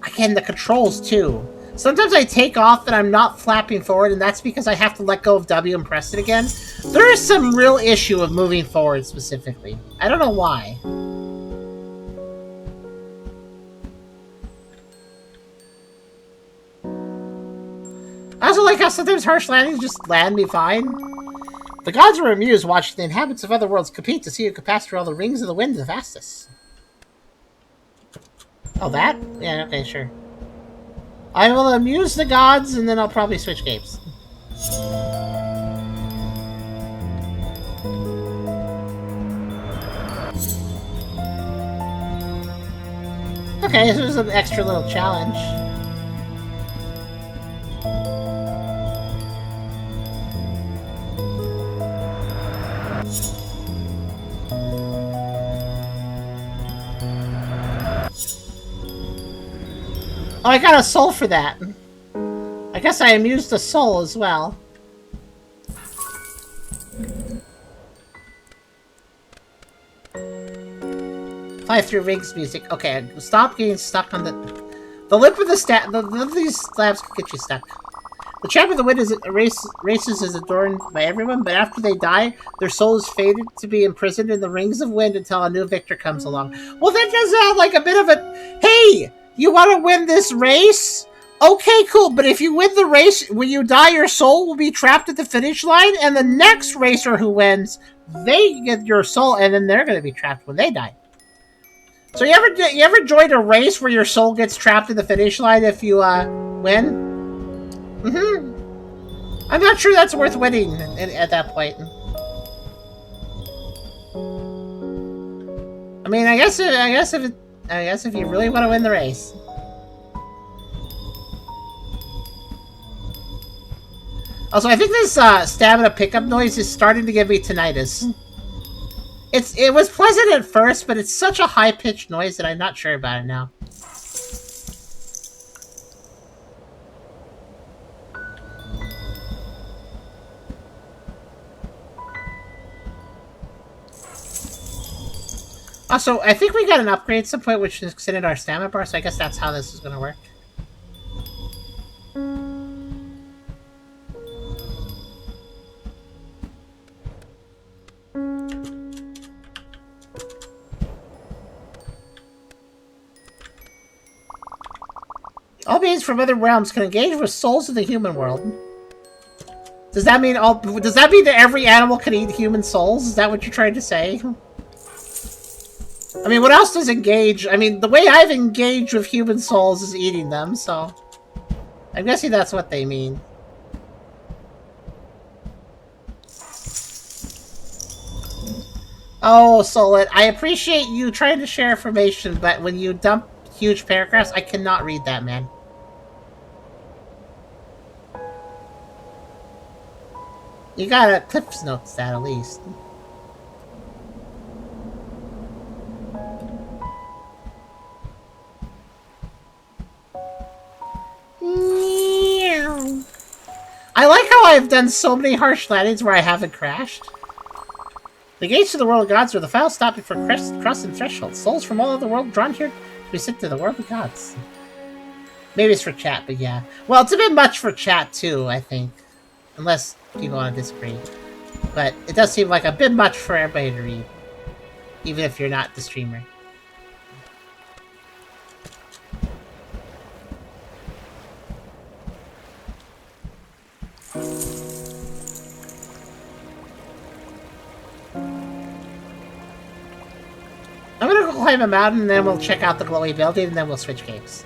Again, the controls, too. Sometimes I take off and I'm not flapping forward, and that's because I have to let go of W and press it again. There is some real issue of moving forward, specifically. I don't know why. I also like how sometimes harsh landings just land me fine. The gods were amused watching the inhabitants of other worlds compete to see who could pass through all the rings of the wind the fastest. Oh, that? Yeah, okay, sure. I will amuse the gods, and then I'll probably switch games. Okay, this was an extra little challenge. Oh, I got a soul for that. I guess I amused the soul as well. Fly through rings music. Okay, stop getting stuck on the lip of the lip of these slabs can get you stuck. The champ of the wind races is adorned by everyone, but after they die, their soul is fated to be imprisoned in the rings of wind until a new victor comes along. Well, that does sound like a bit of a... Hey! You want to win this race? Okay, cool, but if you win the race, when you die, your soul will be trapped at the finish line, and the next racer who wins, they get your soul, and then they're going to be trapped when they die. So you ever joined a race where your soul gets trapped at the finish line if you win? I'm not sure that's worth winning at that point. I mean, I guess if you really want to win the race. Also, I think this stamina pickup noise is starting to give me tinnitus. It was pleasant at first, but it's such a high-pitched noise that I'm not sure about it now. Also, I think we got an upgrade at some point which extended our stamina bar, so I guess that's how this is going to work. All beings from other realms can engage with souls of the human world. Does that mean that every animal can eat human souls? Is that what you're trying to say? I mean, what else does engage? I mean, the way I've engaged with human souls is eating them, so... I'm guessing that's what they mean. Oh, Solid, I appreciate you trying to share information, but when you dump huge paragraphs, I cannot read that, man. You gotta Cliff's Notes that, at least. I like how I've done so many harsh landings where I haven't crashed. The gates to the world of gods are the final stop before crossing thresholds. Souls from all over the world drawn here to be sent to the world of gods. Maybe it's for chat, but yeah. Well, it's a bit much for chat, too, I think. Unless people want to disagree. But it does seem like a bit much for everybody to read. Even if you're not the streamer. I'm gonna go climb a mountain, and then we'll check out the glowy building, and then we'll switch games.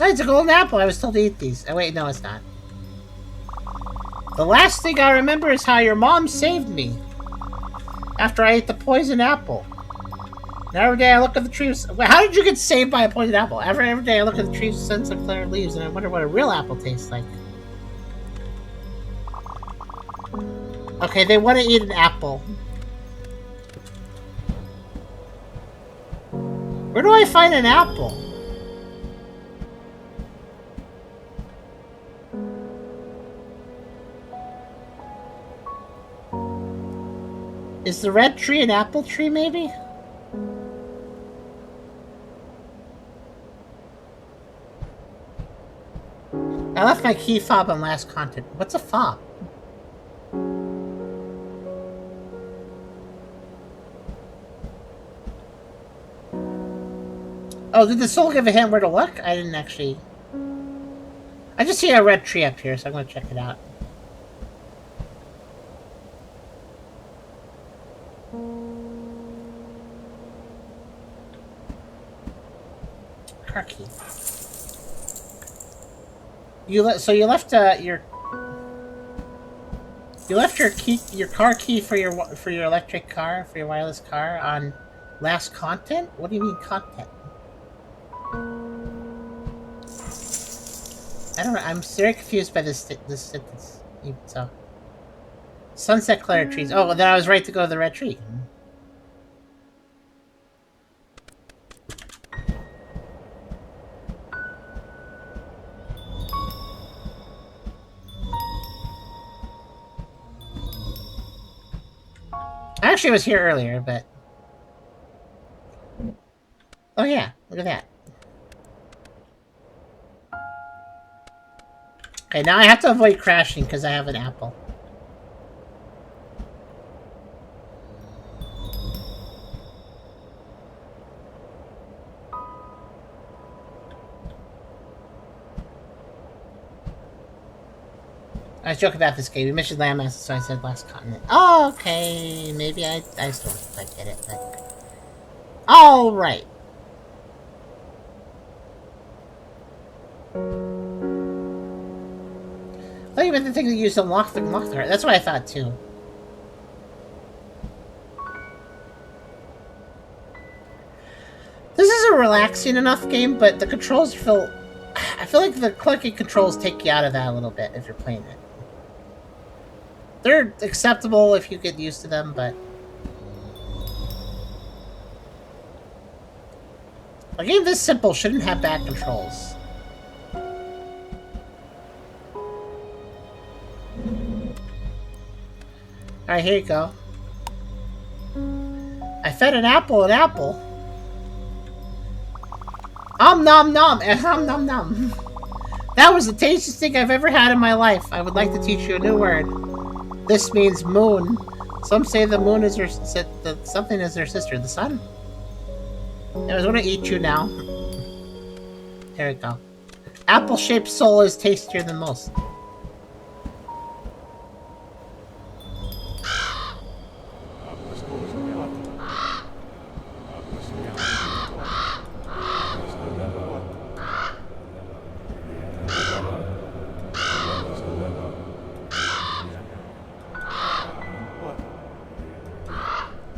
Oh, it's a golden apple. I was told to eat these. Oh, wait, no, it's not. The last thing I remember is how your mom saved me after I ate the poison apple. And every day I look at the trees. Wait, how did you get saved by a poison apple? Every day I look at the trees with scents of clear leaves, and I wonder what a real apple tastes like. Okay, they want to eat an apple. Where do I find an apple? Is the red tree an apple tree, maybe? I left my key fob on last content. What's a fob? Oh, did the soul give a hint where to look? I didn't actually... I just see a red tree up here, so I'm gonna check it out. Car key. So you left your key, your car key for your electric car, for your wireless car on last content? What do you mean content? I don't know. I'm very confused by this sentence. Even so, sunset clear trees. Oh, then I was right to go to the red tree. I actually was here earlier, but... Oh yeah, look at that. Okay, now I have to avoid crashing because I have an apple. I was joking about this game. You mentioned landmass, so I said last continent. Oh, okay. Maybe I still don't quite get it, but... Alright. I thought you meant the thing that you used to unlock the heart. That's what I thought, too. This is a relaxing enough game, but the controls feel... I feel like the clunky controls take you out of that a little bit if you're playing it. They're acceptable if you get used to them, but... A game this simple shouldn't have bad controls. Alright, here you go. I fed an apple an apple. Nom nom and nom nom. That was the tastiest thing I've ever had in my life. I would like to teach you a new word. This means moon. Some say the moon is something is their sister, the sun. I was gonna eat you now. There we go. Apple-shaped soul is tastier than most.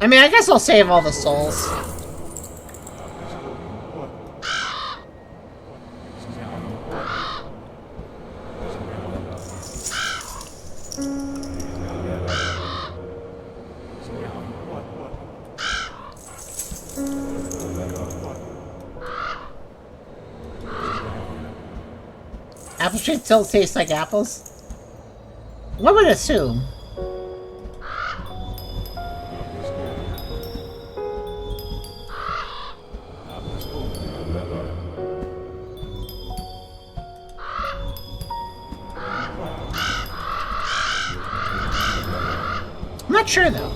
I mean, I guess I'll save all the souls. Apple shaped still tastes like apples? One would assume. I'm not sure though.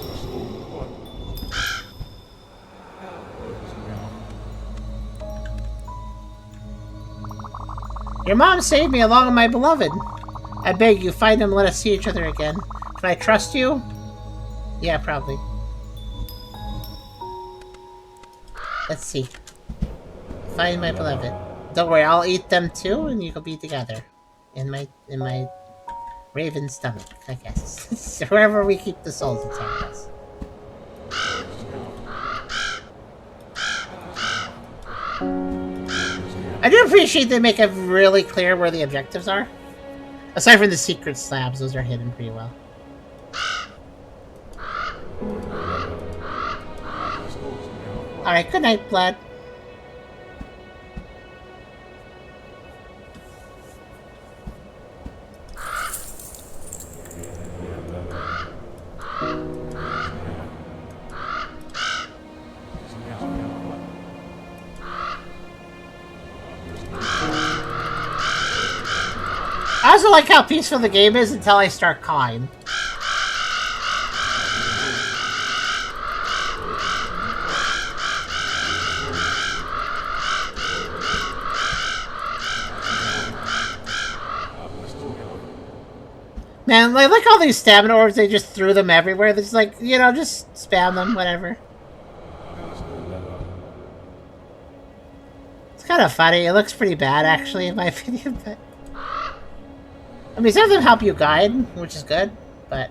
Your mom saved me along with my beloved. I beg you, find him and let us see each other again. Can I trust you? Yeah, probably. Let's see. Find my beloved. Don't worry, I'll eat them too, and you can be together. In my raven stomach, I guess. Wherever we keep the souls, it's I guess. I do appreciate they make it really clear where the objectives are. Aside from the secret slabs, those are hidden pretty well. Alright, good night, Blood. I also like how peaceful the game is until I start cawing. Man, I like all these stamina orbs, they just threw them everywhere. It's like, you know, just spam them, whatever. It's kind of funny. It looks pretty bad, actually, in my opinion, but... I mean, some of them help you guide, which is good, but...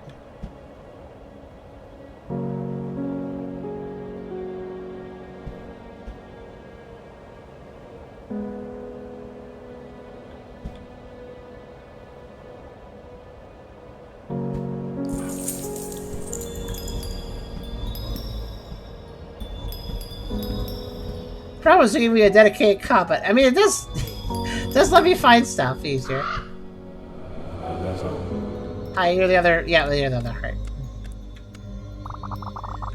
Promise to give me a dedicated combat. I mean, it does let me find stuff easier. Hi, you're the other... Yeah, you're the other heart.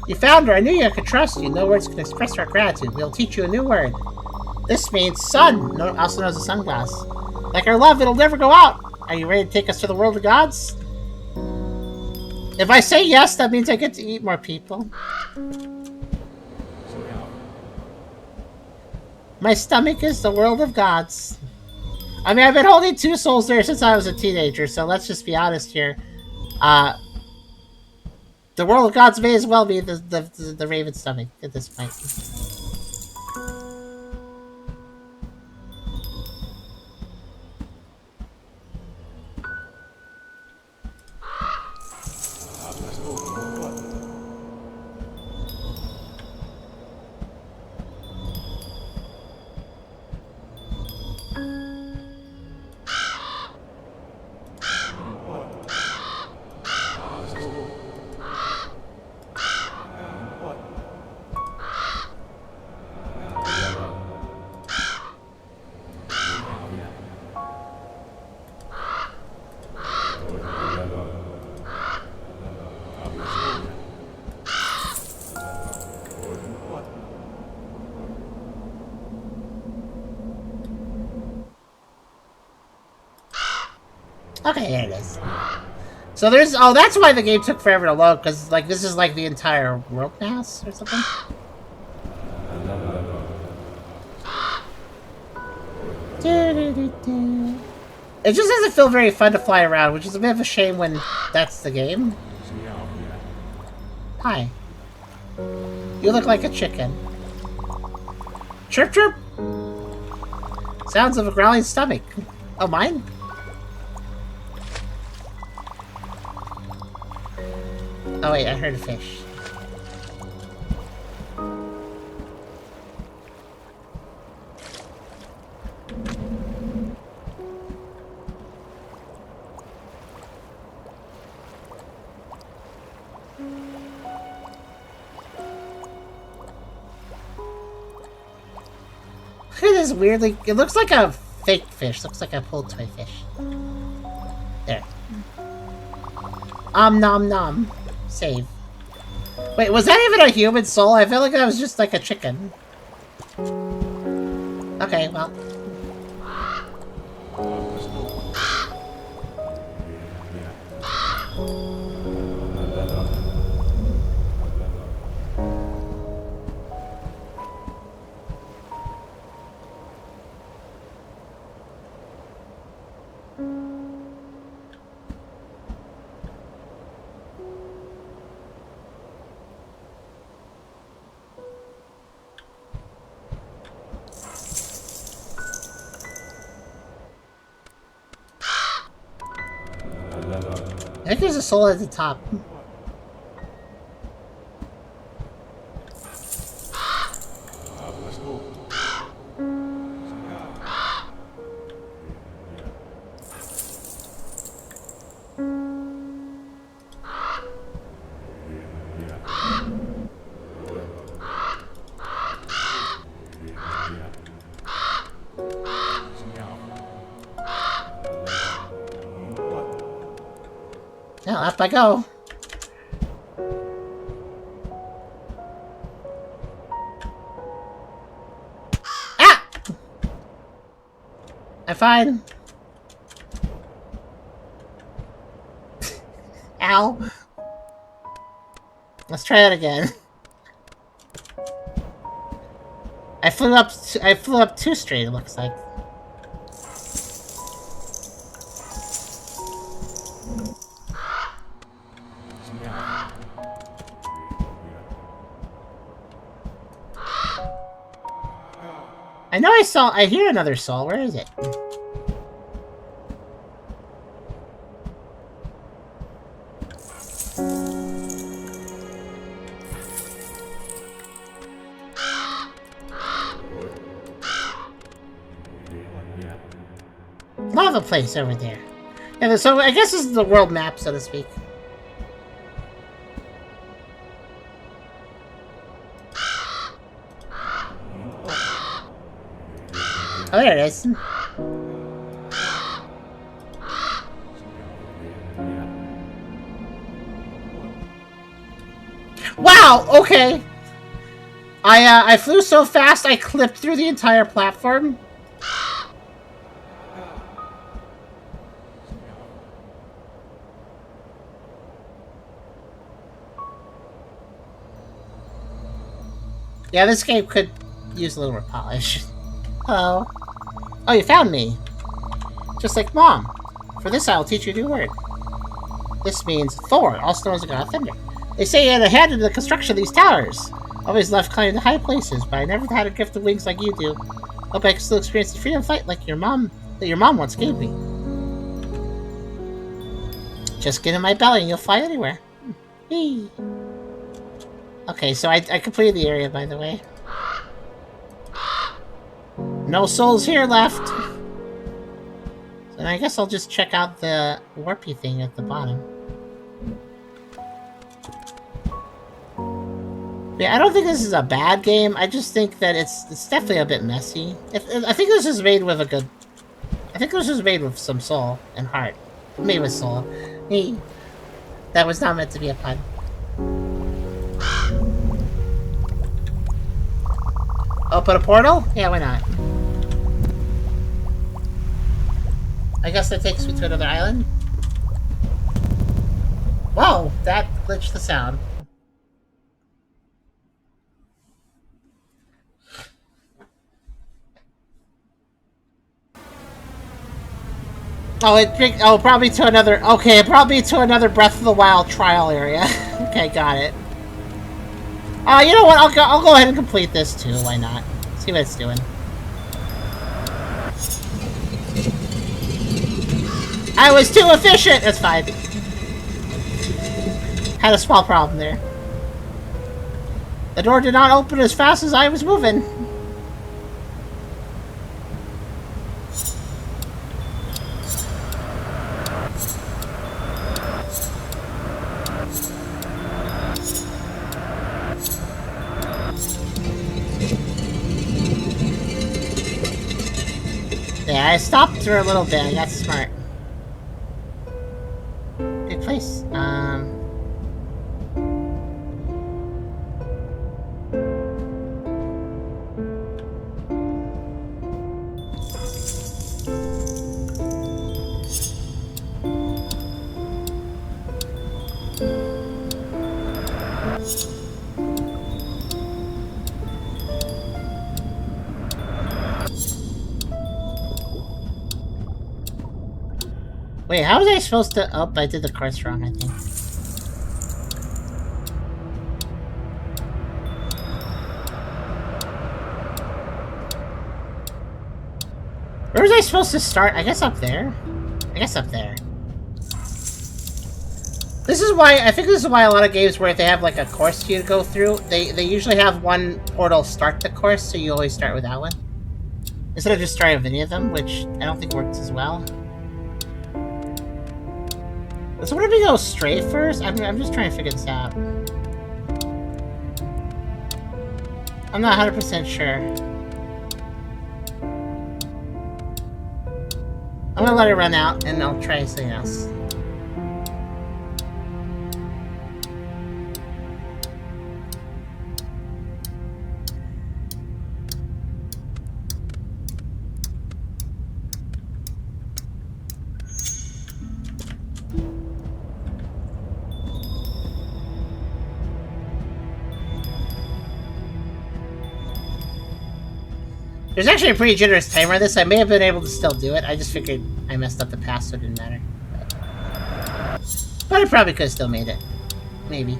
You found her. I knew you could trust you. No words can express our gratitude. We'll teach you a new word. This means sun. Also known as a sunglass. Like our love, it'll never go out. Are you ready to take us to the world of gods? If I say yes, that means I get to eat more people. My stomach is the world of gods. I mean, I've been holding 2 souls there since I was a teenager, so let's just be honest here. The world of gods may as well be the raven stomach at this point. Okay, here it is. So there's... Oh, that's why the game took forever to load, because, like, this is, like, the entire world mass or something? It just doesn't feel very fun to fly around, which is a bit of a shame when that's the game. Hi. You look like a chicken. Chirp chirp! Sounds of a growling stomach. Oh, mine? Oh wait, I heard a fish. at this weirdly... It looks like a fake fish. Looks like a pulled toy fish. There. Nom nom. Save. Wait, was that even a human soul? I feel like that was just like a chicken. Okay, well. I think there's a soul at the top. Now up I go. Ah! I'm fine. Ow. Let's try that again. I flew up too straight, it looks like. I know I hear another soul. Where is it? Lava place over there. Yeah, so I guess this is the world map, so to speak. Oh, there it is. Wow, okay. I flew so fast I clipped through the entire platform. Yeah, this game could use a little more polish. Hello. Oh, you found me. Just like Mom. For this, I will teach you a new word. This means Thor, also known as a god of thunder. They say you had a hand in the construction of these towers. Always left climbing to high places, but I never had a gift of wings like you do. Hope I can still experience the freedom flight like your mom once gave me. Just get in my belly and you'll fly anywhere. Whee. Okay, so I completed the area, by the way. No souls here left. So I guess I'll just check out the warpy thing at the bottom. Yeah, I don't think this is a bad game. I just think that it's definitely a bit messy. I think this is made with a good... I think this was made with some soul and heart. Made with soul. Hey, that was not meant to be a pun. Open a portal? Yeah, why not? I guess that takes me to another island. Whoa, that glitched the sound. Oh, probably to another... Okay, probably to another Breath of the Wild trial area. Okay, got it. You know what? I'll go ahead and complete this too. Why not? See what it's doing. I was too efficient! That's fine. Had a small problem there. The door did not open as fast as I was moving. I stopped for a little bit. I got smart. Good place. Wait, how was I supposed to... Oh, I did the course wrong, I think. Where was I supposed to start? I guess up there? I guess up there. This is why... I think this is why a lot of games where if they have, like, a course for you to go through, they usually have one portal start the course, so you always start with that one. Instead of just starting with any of them, which I don't think works as well. So what if we go straight first? I'm just trying to figure this out. I'm not 100% sure. I'm gonna let it run out, and I'll try something else. There's actually a pretty generous timer on this. I may have been able to still do it. I just figured I messed up the pass, so it didn't matter. But I probably could have still made it. Maybe.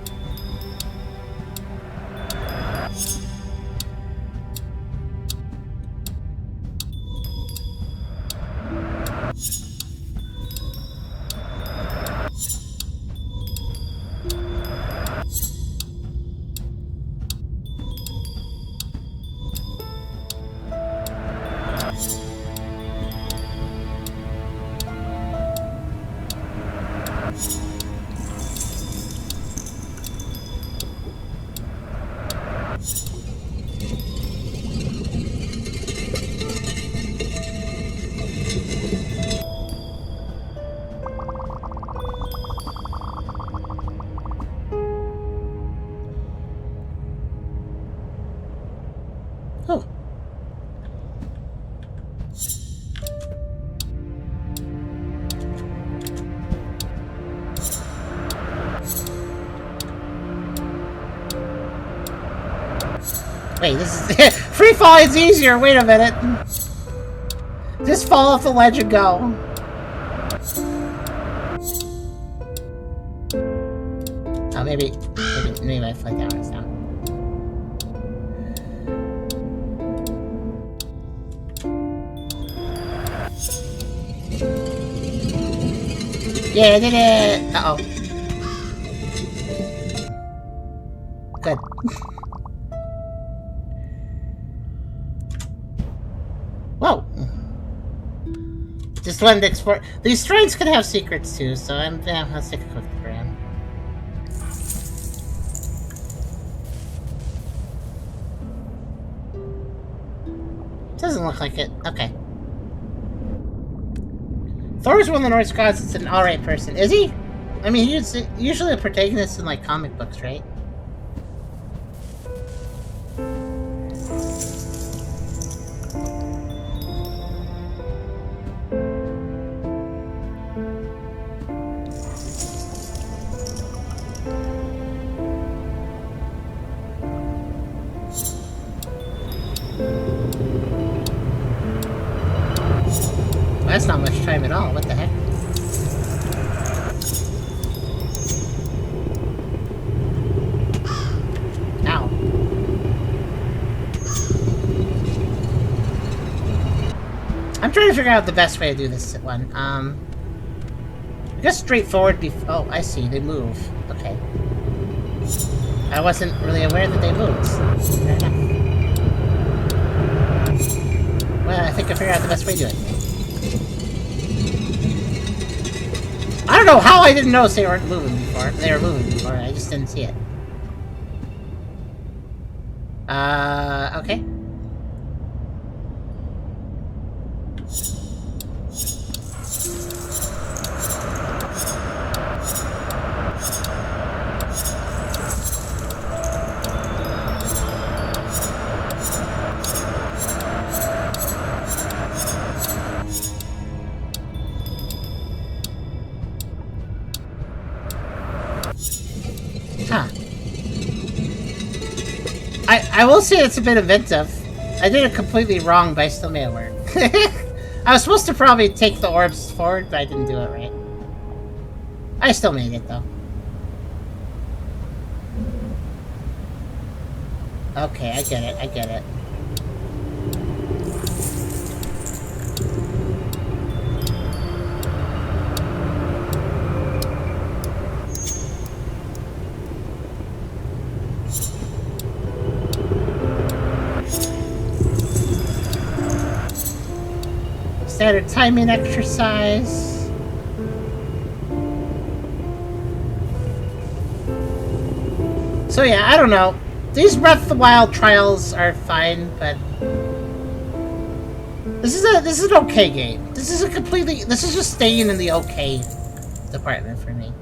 Wait, this is... Free fall is easier! Wait a minute! Just fall off the ledge and go. Oh, maybe I fly downwards now. Yeah, I did it! Uh-oh. Good. Whoa! Just wanted to explore. These shrines could have secrets too, so I'll stick a quick around. Doesn't look like it. Okay. Thor is one of the Norse gods that's an alright person. Is he? I mean, he's usually a protagonist in, like, comic books, right? That's not much time at all. What the heck? Ow. I'm trying to figure out the best way to do this one. I guess straightforward oh, I see. They move. Okay. I wasn't really aware that they moved. Fair enough. Well, I think I figured out the best way to do it. I don't know how I didn't notice they weren't moving before. They were moving before. I just didn't see it. Okay. Huh. I will say it's a bit inventive. I did it completely wrong, but I still made it work. I was supposed to probably take the orbs forward, but I didn't do it right. I still made it, though. Okay, I get it, I get it. Standard timing exercise. So yeah, I don't know. These Breath of the Wild trials are fine, but this is an okay game. This is just staying in the okay department for me.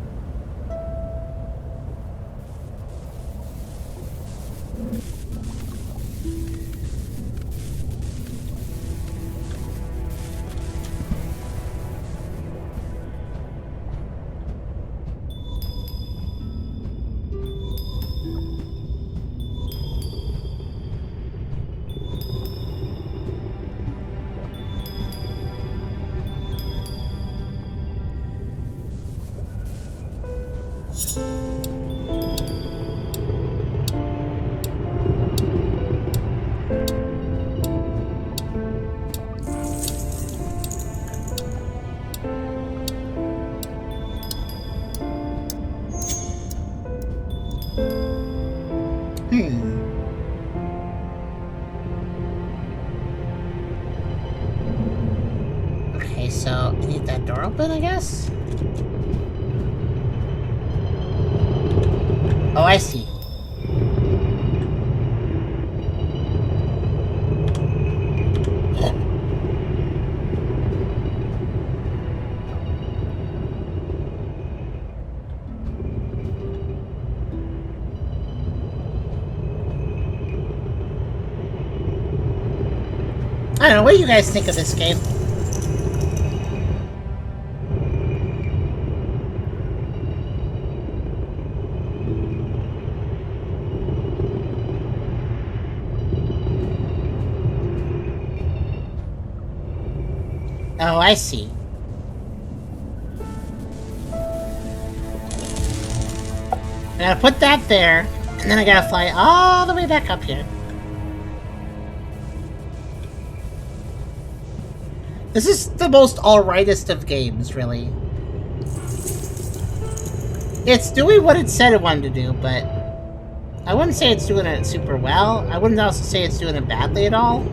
Okay, so I need that door open, I guess? Oh, I see. I don't know, what do you guys think of this game? Oh, I see. I gotta put that there, and then I gotta fly all the way back up here. This is the most alrightest of games, really. It's doing what it said it wanted to do, but I wouldn't say it's doing it super well. I wouldn't also say it's doing it badly at all.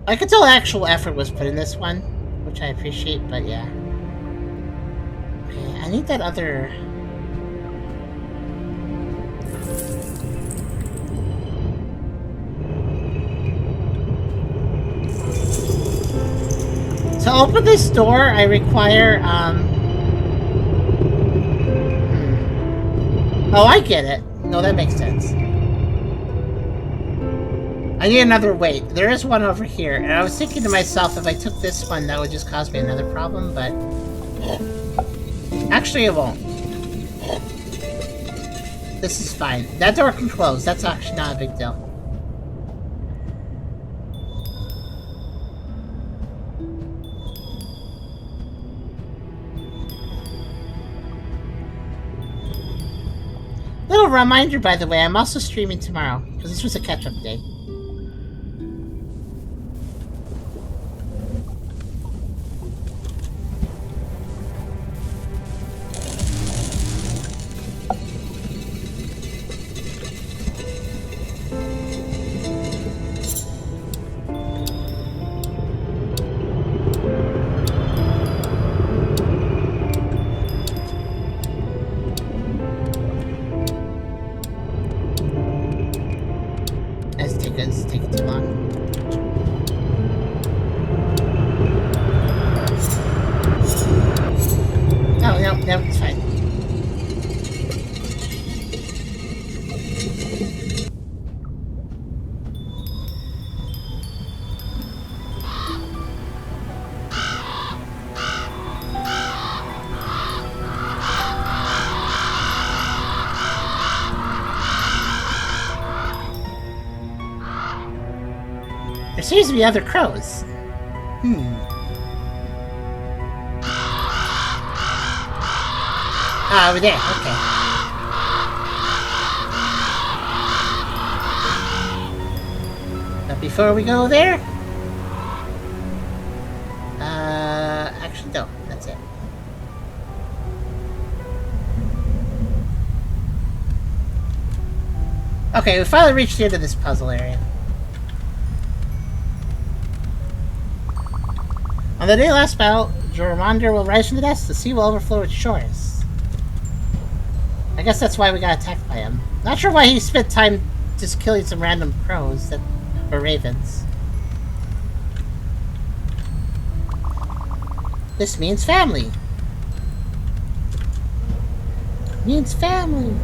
I could tell actual effort was put in this one, which I appreciate, but yeah. Okay, I need that other... To open this door, I require, Oh, I get it. No, that makes sense. I need another weight. There is one over here, and I was thinking to myself, if I took this one, that would just cause me another problem, but... Actually, it won't. This is fine. That door can close. That's actually not a big deal. Little reminder, by the way, I'm also streaming tomorrow, because this was a catch-up day. seems to be other crows. Ah, over there. Okay. But before we go there, actually, no. That's it. Okay, we finally reached the end of this puzzle area. On the day of last battle, Jormander will rise from the dust. The sea will overflow its shores. I guess that's why we got attacked by him. Not sure why he spent time just killing some random crows or ravens. This means family. Means family.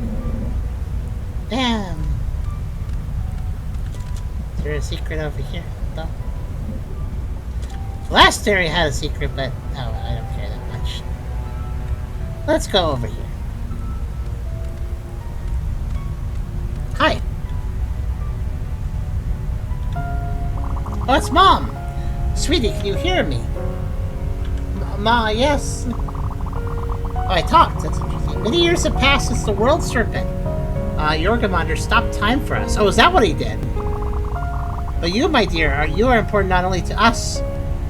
Damn. Is there a secret over here? No. The last area had a secret, but oh, I don't care that much. Let's go over here. Hi. Oh, it's Mom. Sweetie, can you hear me? Ma, yes. Oh, I talked. That's interesting. Many years have passed since the world serpent, Jormungandr, stopped time for us. Oh, is that what he did? But you, my dear, you are important not only to us.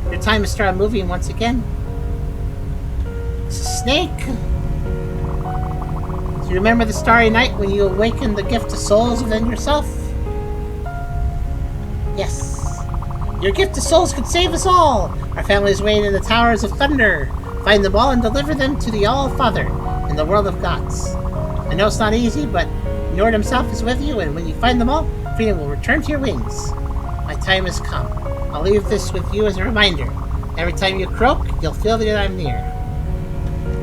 Your time has started moving once again. Snake. Do you remember the starry night when you awakened the gift of souls within yourself? Yes. Your gift of souls could save us all. Our families wait in the towers of thunder. Find them all and deliver them to the All-Father in the world of gods. I know it's not easy, but Njord himself is with you, and when you find them all, freedom will return to your wings. My time has come. I'll leave this with you as a reminder. Every time you croak, you'll feel that I'm near.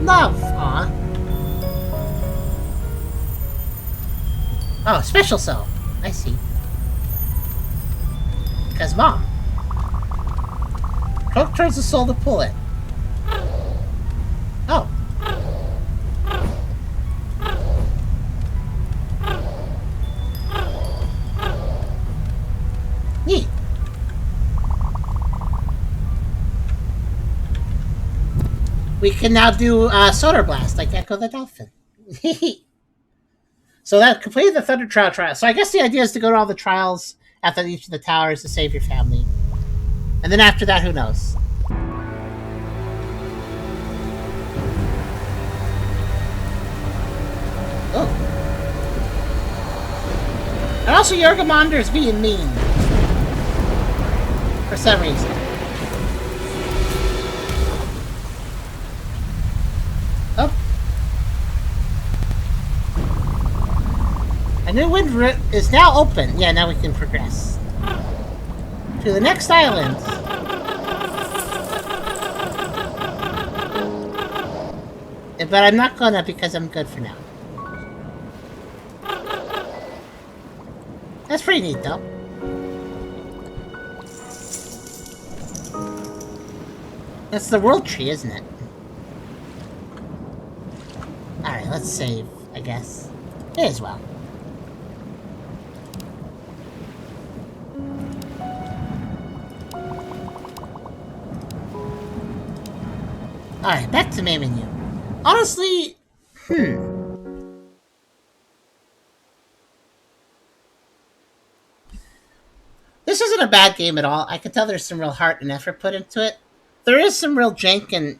Love, aw. Oh, special cell. I see. Because Mom. Croak turns the soul to pull it. Oh. Neat. We can now do Solar Blast like Echo the Dolphin. So that completed the Thunder trial. So I guess the idea is to go to all the trials after each of the towers to save your family. And then after that, who knows? Oh. And also Jormungandr is being mean. For some reason. Oh. A new wind route is now open. Yeah, now we can progress. To the next island. But I'm not gonna because I'm good for now. That's pretty neat though. That's the world tree, isn't it? Alright, let's save, I guess. May as well. Alright, back to main menu. Honestly, this isn't a bad game at all. I can tell there's some real heart and effort put into it. There is some real jank and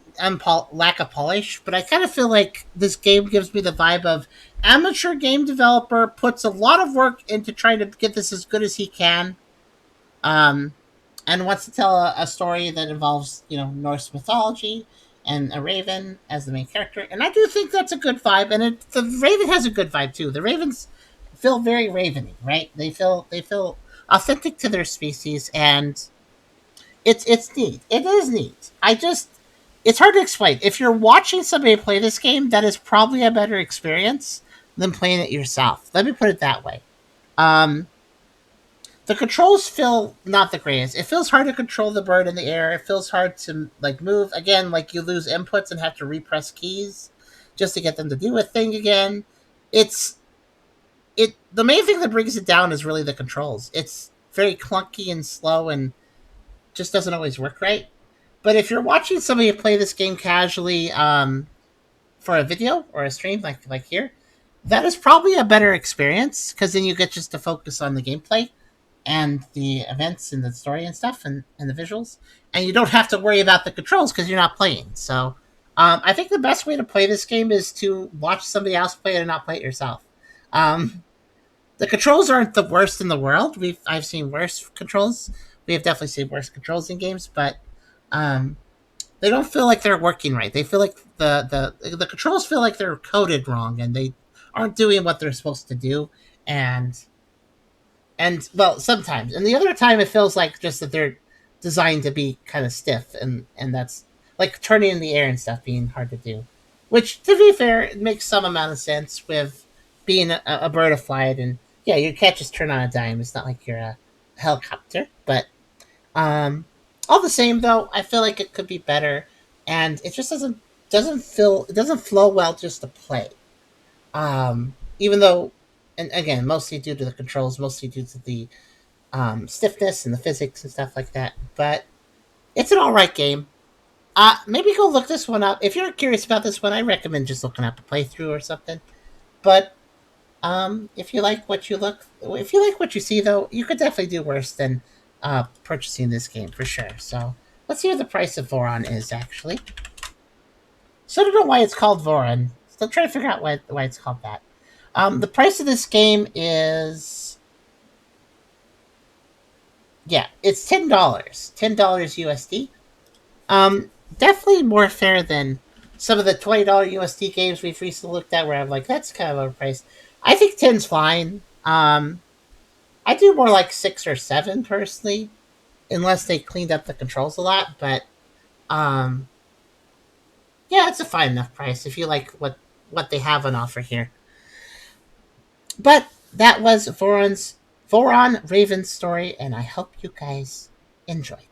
lack of polish, but I kind of feel like this game gives me the vibe of amateur game developer puts a lot of work into trying to get this as good as he can, and wants to tell a story that involves, Norse mythology and a raven as the main character. And I do think that's a good vibe, and the raven has a good vibe too. The ravens feel very raveny, right? They feel authentic to their species, and it's neat. It is neat. It's hard to explain. If you're watching somebody play this game, that is probably a better experience than playing it yourself. Let me put it that way. The controls feel not the greatest. It feels hard to control the bird in the air. It feels hard to move. Again, you lose inputs and have to repress keys just to get them to do a thing again. The main thing that brings it down is really the controls. It very clunky and slow and just doesn't always work right. But if you're watching somebody play this game casually for a video or a stream like here, that is probably a better experience because then you get just to focus on the gameplay and the events and the story and stuff and the visuals, and you don't have to worry about the controls because you're not playing. So I think the best way to play this game is to watch somebody else play it and not play it yourself. Um, the controls aren't the worst in the world. I've seen worse controls. We have definitely seen worse controls in games, but um, they don't feel like they're working right. They feel like the controls feel like they're coded wrong and they aren't doing what they're supposed to do. And well, sometimes, and the other time it feels like just that they're designed to be kind of stiff, and that's like turning in the air and stuff being hard to do. Which, to be fair, it makes some amount of sense with being a bird of flight, and yeah, you can't just turn on a dime. It's not like you're a helicopter, but um, all the same, though, I feel like it could be better, and it just doesn't flow well just to play. Even though, and again, mostly due to the controls, mostly due to the stiffness and the physics and stuff like that. But it's an all right game. Maybe go look this one up if you're curious about this one. I recommend just looking up a playthrough or something. But if you like what you see, though, you could definitely do worse than purchasing this game for sure. So let's see what the price of Voron is actually. So I don't know why it's called Voron. Still trying to figure out why it's called that. The price of this game is it's $10 USD. Definitely more fair than some of the $20 USD games we've recently looked at, where I'm like, that's kind of overpriced. I think 10's fine. I do more like 6 or 7 personally, unless they cleaned up the controls a lot. But um, yeah, it's a fine enough price if you like what they have on offer here. But that was Voron Raven's story, and I hope you guys enjoy.